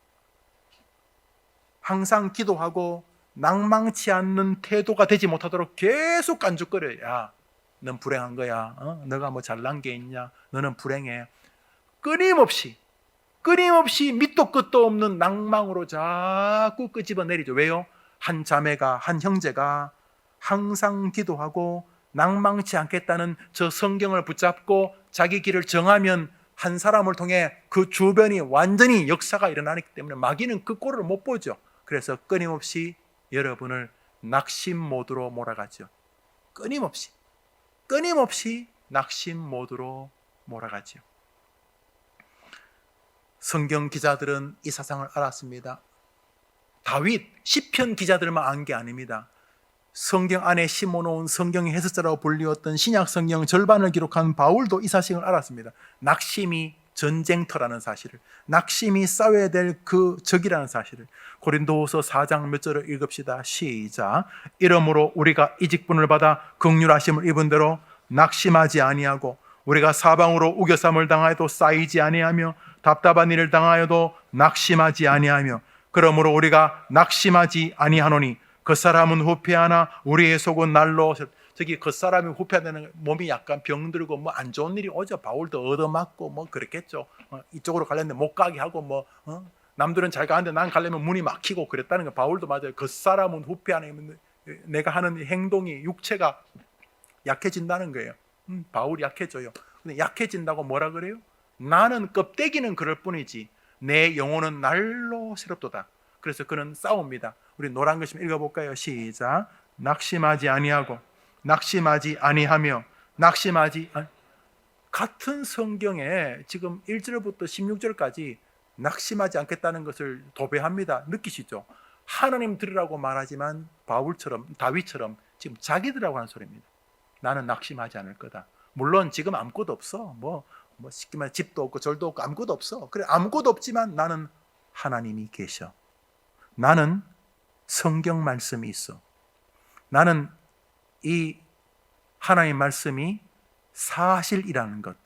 항상 기도하고 낭망치 않는 태도가 되지 못하도록 계속 깐죽거려요. 야, 넌 불행한 거야. 너가 잘난 게 있냐? 너는 불행해. 끊임없이 밑도 끝도 없는 낭망으로 자꾸 끄집어내리죠. 왜요? 한 자매가, 한 형제가 항상 기도하고 낭망치 않겠다는 저 성경을 붙잡고 자기 길을 정하면 한 사람을 통해 그 주변이 완전히 역사가 일어나기 때문에 마귀는 그 꼴을 못 보죠. 그래서 끊임없이 여러분을 낙심 모드로 몰아가죠. 끊임없이 낙심 모드로 몰아가죠. 성경 기자들은 이 사상을 알았습니다. 다윗, 시편 기자들만 안 게 아닙니다. 성경 안에 심어놓은 성경의 해석자라고 불리웠던 신약 성경 절반을 기록한 바울도 이 사실을 알았습니다. 낙심이 전쟁터라는 사실을, 낙심이 싸워야 될 그 적이라는 사실을. 고린도후서 4장 몇 절을 읽읍시다. 시작. 이러므로 우리가 이 직분을 받아 긍휼하심을 입은 대로 낙심하지 아니하고, 우리가 사방으로 우겨쌈을 당하여도 쌓이지 아니하며, 답답한 일을 당하여도 낙심하지 아니하며, 그러므로 우리가 낙심하지 아니하노니 그 사람은 후패하나 우리의 속은 날로. 저기 그 사람이 후패되는, 몸이 약간 병들고 안 좋은 일이 오죠. 바울도 얻어맞고 그랬겠죠. 이쪽으로 가려는데 못 가게 하고 뭐 남들은 잘 가는데 난 가려면 문이 막히고 그랬다는 거. 바울도 맞아요. 겉사람은 후패하는 내가 하는 행동이 육체가 약해진다는 거예요. 바울이 약해져요. 근데 약해진다고 뭐라 그래요? 나는 껍데기는 그럴 뿐이지 내 영혼은 날로 새롭도다. 그래서 그는 싸웁니다. 우리 노란 글씨 읽어볼까요? 시작. 낙심하지 아니하고 낙심하지 아니하며 같은 성경에 지금 1절부터 16절까지 낙심하지 않겠다는 것을 도배합니다. 느끼시죠? 하나님 들으라고 말하지만 다윗처럼 지금 자기들하고 하는 소리입니다. 나는 낙심하지 않을 거다. 물론 지금 아무것도 없어. 쉽게 말해 집도 없고 절도 없고 아무것도 없어. 그래 아무것도 없지만 나는 하나님이 계셔. 나는 성경 말씀이 있어. 나는 이 하나님 말씀이 사실이라는 것.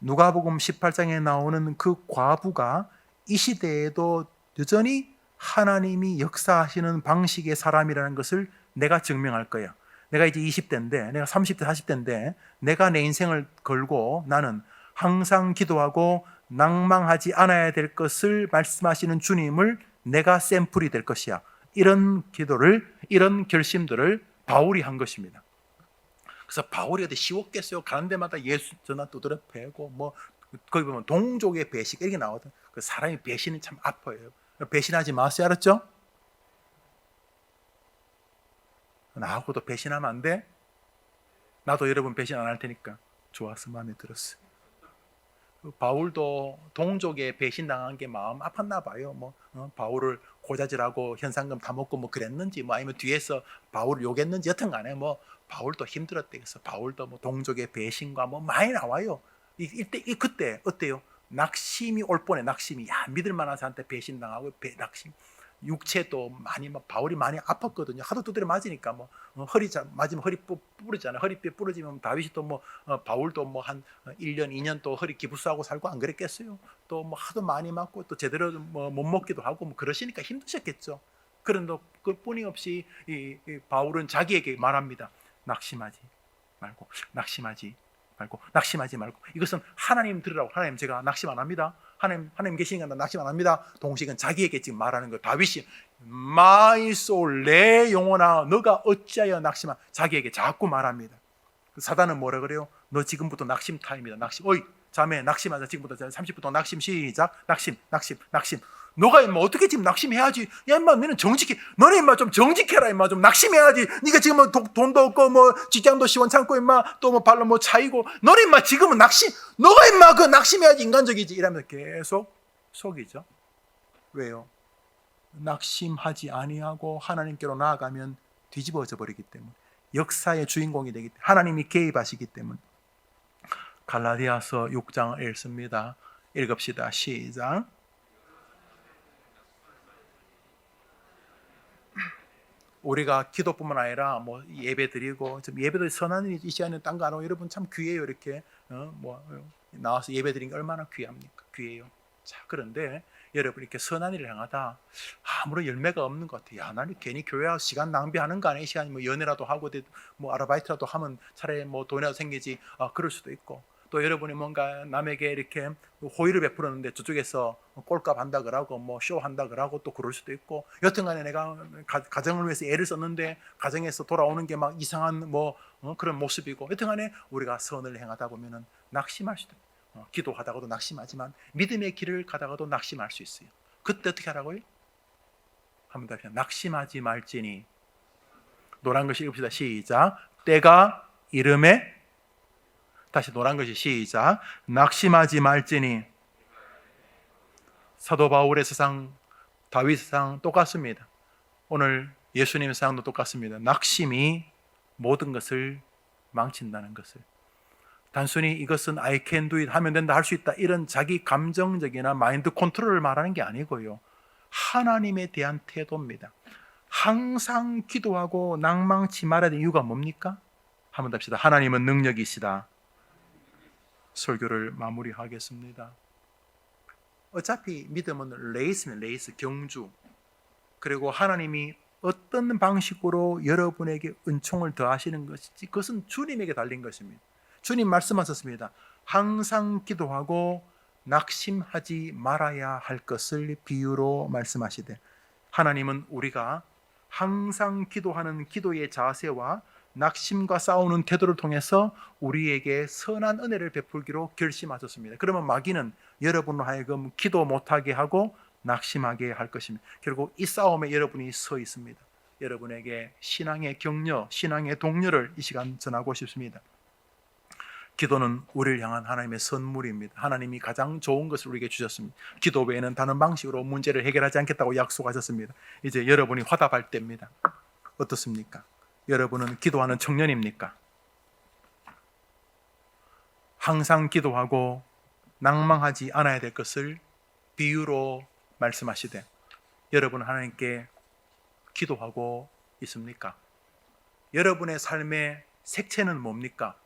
누가복음 18장에 나오는 그 과부가 이 시대에도 여전히 하나님이 역사하시는 방식의 사람이라는 것을 내가 증명할 거야. 내가 이제 20대인데, 내가 30대, 40대인데, 내가 내 인생을 걸고 나는 항상 기도하고 낭망하지 않아야 될 것을 말씀하시는 주님을 내가 샘플이 될 것이야. 이런 기도를, 이런 결심들을 바울이 한 것입니다. 그래서 바울이 어디 쉬웠겠어요? 가는 데마다 예수 전화 두드려 패고, 거기 보면 동족의 배신, 이렇게 나오거든. 그 사람이 배신은 참 아파요. 배신하지 마세요. 알았죠? 나하고도 배신하면 안 돼? 나도 여러분 배신 안 할 테니까. 좋아서 마음에 들었어. 바울도 동족에 배신당한 게 마음 아팠나 봐요. 바울을 고자질하고 현상금 다 먹고 그랬는지, 아니면 뒤에서 바울을 욕했는지, 여튼간에 바울도 힘들었대. 그래서 바울도 동족의 배신과 많이 나와요. 그때 어때요? 낙심이 올 뻔해. 낙심이 믿을 만한 사람한테 배신당하고 낙심. 육체도 바울이 많이 아팠거든요. 하도 두드려 맞으니까 허리 맞으면 허리 부러지잖아요. 허리뼈 부러지면 다윗이 또 바울도 한 1년 2년 또 허리 기부스하고 살고 안 그랬겠어요. 또 하도 많이 맞고 또 제대로 못 먹기도 하고 그러시니까 힘드셨겠죠. 그런데 그뿐이 없이 이 바울은 자기에게 말합니다. 낙심하지 말고 이것은 하나님 들으라고. 하나님 제가 낙심 안 합니다. 하나님 계시니까 나 낙심 안 합니다. 동식은 자기에게 지금 말하는 거예요. 다윗이 My soul, 내 영혼아 너가 어찌하여 낙심하. 자기에게 자꾸 말합니다. 사단은 뭐라 그래요? 너 지금부터 낙심 타임이다. 낙심. 어이 자매 낙심하자. 지금부터 30분 낙심 시작. 낙심. 너가 임마 어떻게 지금 낙심해야지? 야 임마 너는 정직해. 너네 임마 좀 정직해라. 임마 좀 낙심해야지. 네가 지금 돈도 없고 직장도 시원찮고 임마 또 발로 차이고 너네 임마 지금은 너가 임마 그 낙심해야지. 인간적이지. 이러면서 계속 속이죠. 왜요? 낙심하지 아니하고 하나님께로 나아가면 뒤집어져 버리기 때문에, 역사의 주인공이 되기 때문에, 하나님이 개입하시기 때문에. 갈라디아서 6장을 읽습니다. 읽읍시다. 시작. 우리가 기도뿐만 아니라 예배 드리고, 예배도 선한 일이 이 시간에 딴 거 안 하고 여러분 참 귀해요. 이렇게 나와서 예배 드리는 게 얼마나 귀합니까? 귀해요. 자, 그런데 여러분 이렇게 선한 일을 행하다 아무런 열매가 없는 것 같아요. 야, 나는 괜히 교회 와서 시간 낭비하는 거 아니야? 이 시간이 연애라도 하고 아르바이트라도 하면 차라리 돈이라도 생기지. 그럴 수도 있고, 또 여러분이 뭔가 남에게 이렇게 호의를 베풀었는데 저쪽에서 꼴값 한다 그러고 쇼 한다 그러고 또 그럴 수도 있고, 여튼간에 내가 가정을 위해서 애를 썼는데 가정에서 돌아오는 게 이상한 그런 모습이고, 여튼간에 우리가 선을 행하다 보면은 낙심할 수도 있고, 기도하다가도 낙심하지만 믿음의 길을 가다가도 낙심할 수 있어요. 그때 어떻게 하라고요? 한번 더 낙심하지 말지니. 노란 글씨 읽읍시다. 시작. 때가 이름에, 다시 노란 글씨 시작. 낙심하지 말지니. 사도 바울의 세상, 다윗 세상 똑같습니다. 오늘 예수님의 세상도 똑같습니다. 낙심이 모든 것을 망친다는 것을. 단순히 이것은 I can do it, 하면 된다, 할 수 있다, 이런 자기 감정적이나 마인드 컨트롤을 말하는 게 아니고요. 하나님에 대한 태도입니다. 항상 기도하고 낭망치 말아야 되는 이유가 뭡니까? 한번 더 합시다. 하나님은 능력이시다. 설교를 마무리하겠습니다. 어차피 믿음은 레이스, 경주. 그리고 하나님이 어떤 방식으로 여러분에게 은총을 더하시는 것인지 그것은 주님에게 달린 것입니다. 주님 말씀하셨습니다. 항상 기도하고 낙심하지 말아야 할 것을 비유로 말씀하시되, 하나님은 우리가 항상 기도하는 기도의 자세와 낙심과 싸우는 태도를 통해서 우리에게 선한 은혜를 베풀기로 결심하셨습니다. 그러면 마귀는 여러분으로 하여금 기도 못하게 하고 낙심하게 할 것입니다. 결국 이 싸움에 여러분이 서 있습니다. 여러분에게 신앙의 격려, 신앙의 동료를 이 시간 전하고 싶습니다. 기도는 우리를 향한 하나님의 선물입니다. 하나님이 가장 좋은 것을 우리에게 주셨습니다. 기도 외에는 다른 방식으로 문제를 해결하지 않겠다고 약속하셨습니다. 이제 여러분이 화답할 때입니다. 어떻습니까? 여러분은 기도하는 청년입니까? 항상 기도하고 낭망하지 않아야 될 것을 비유로 말씀하시되, 여러분 하나님께 기도하고 있습니까? 여러분의 삶의 색채는 뭡니까?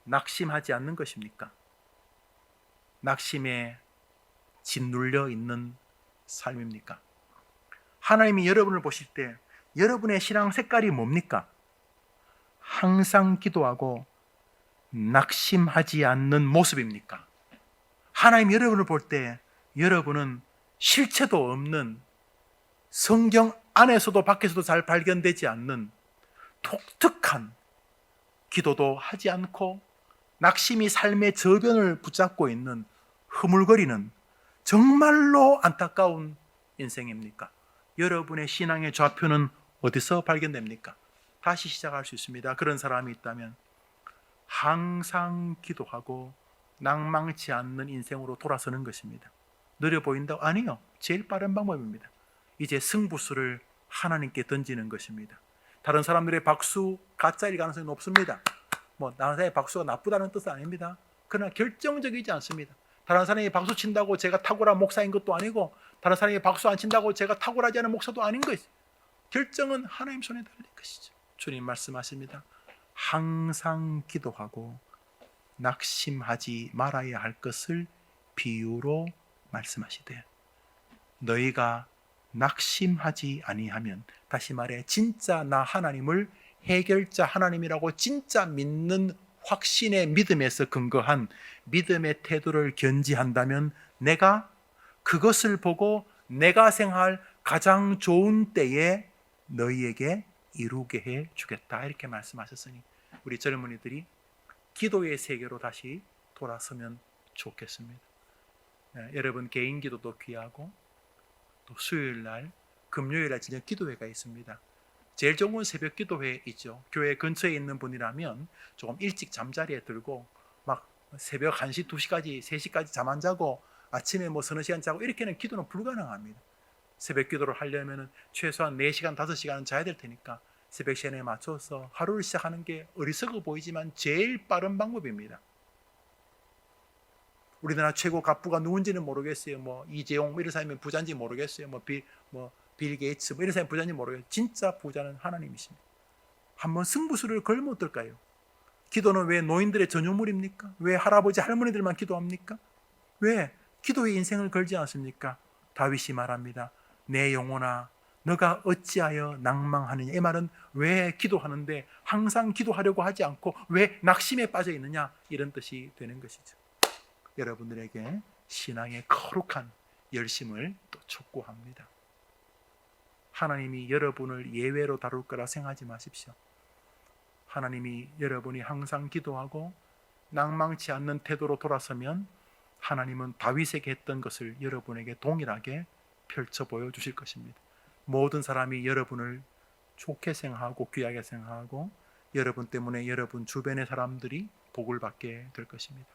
낙심하지 않는 것입니까? 낙심에 짓눌려 있는 삶입니까? 하나님이 여러분을 보실 때 여러분의 신앙 색깔이 뭡니까? 항상 기도하고 낙심하지 않는 모습입니까? 하나님 여러분을 볼 때 여러분은 실체도 없는, 성경 안에서도 밖에서도 잘 발견되지 않는 독특한 기도도 하지 않고 낙심이 삶의 저변을 붙잡고 있는 흐물거리는 정말로 안타까운 인생입니까? 여러분의 신앙의 좌표는 어디서 발견됩니까? 다시 시작할 수 있습니다. 그런 사람이 있다면 항상 기도하고 낭망치 않는 인생으로 돌아서는 것입니다. 느려 보인다고? 아니요. 제일 빠른 방법입니다. 이제 승부수를 하나님께 던지는 것입니다. 다른 사람들의 박수 가짜일 가능성이 높습니다. 다른 사람의 박수가 나쁘다는 뜻은 아닙니다. 그러나 결정적이지 않습니다. 다른 사람이 박수 친다고 제가 탁월한 목사인 것도 아니고, 다른 사람이 박수 안 친다고 제가 탁월하지 않은 목사도 아닌 것이죠. 결정은 하나님 손에 달린 것이죠. 주님 말씀하십니다. 항상 기도하고 낙심하지 말아야 할 것을 비유로 말씀하시되, 너희가 낙심하지 아니하면, 다시 말해 진짜 나 하나님을 해결자 하나님이라고 진짜 믿는 확신의 믿음에서 근거한 믿음의 태도를 견지한다면 내가 그것을 보고 내가 생각할 가장 좋은 때에 너희에게 이루게 해 주겠다, 이렇게 말씀하셨으니 우리 젊은이들이 기도의 세계로 다시 돌아서면 좋겠습니다. 여러분 개인 기도도 귀하고, 또 수요일날, 금요일날 저녁 기도회가 있습니다. 제일 좋은 건 새벽 기도회 있죠. 교회 근처에 있는 분이라면 조금 일찍 잠자리에 들고 막 새벽 1시, 2시까지, 3시까지 잠 안 자고 아침에 서너 시간 자고 이렇게는 기도는 불가능합니다. 새벽 기도를 하려면 최소한 4시간, 5시간은 자야 될 테니까 새벽 시간에 맞춰서 하루를 시작하는 게 어리석어 보이지만 제일 빠른 방법입니다. 우리나라 최고 갑부가 누군지는 모르겠어요. 이재용 이런 사람이 부자인지 모르겠어요. 빌 게이츠 이런 사람이 부자인지 모르겠어요. 진짜 부자는 하나님이십니다. 한번 승부수를 걸면 어떨까요? 기도는 왜 노인들의 전유물입니까? 왜 할아버지 할머니들만 기도합니까? 왜 기도의 인생을 걸지 않습니까? 다윗이 말합니다. 내 영혼아 너가 어찌하여 낭망하느냐. 이 말은 왜 기도하는데 항상 기도하려고 하지 않고 왜 낙심에 빠져 있느냐, 이런 뜻이 되는 것이죠. 여러분들에게 신앙의 거룩한 열심을 또 촉구합니다. 하나님이 여러분을 예외로 다룰 거라 생각하지 마십시오. 하나님이 여러분이 항상 기도하고 낭망치 않는 태도로 돌아서면 하나님은 다윗에게 했던 것을 여러분에게 동일하게 펼쳐 보여주실 것입니다. 모든 사람이 여러분을 좋게 생각하고 귀하게 생각하고 여러분 때문에 여러분 주변의 사람들이 복을 받게 될 것입니다.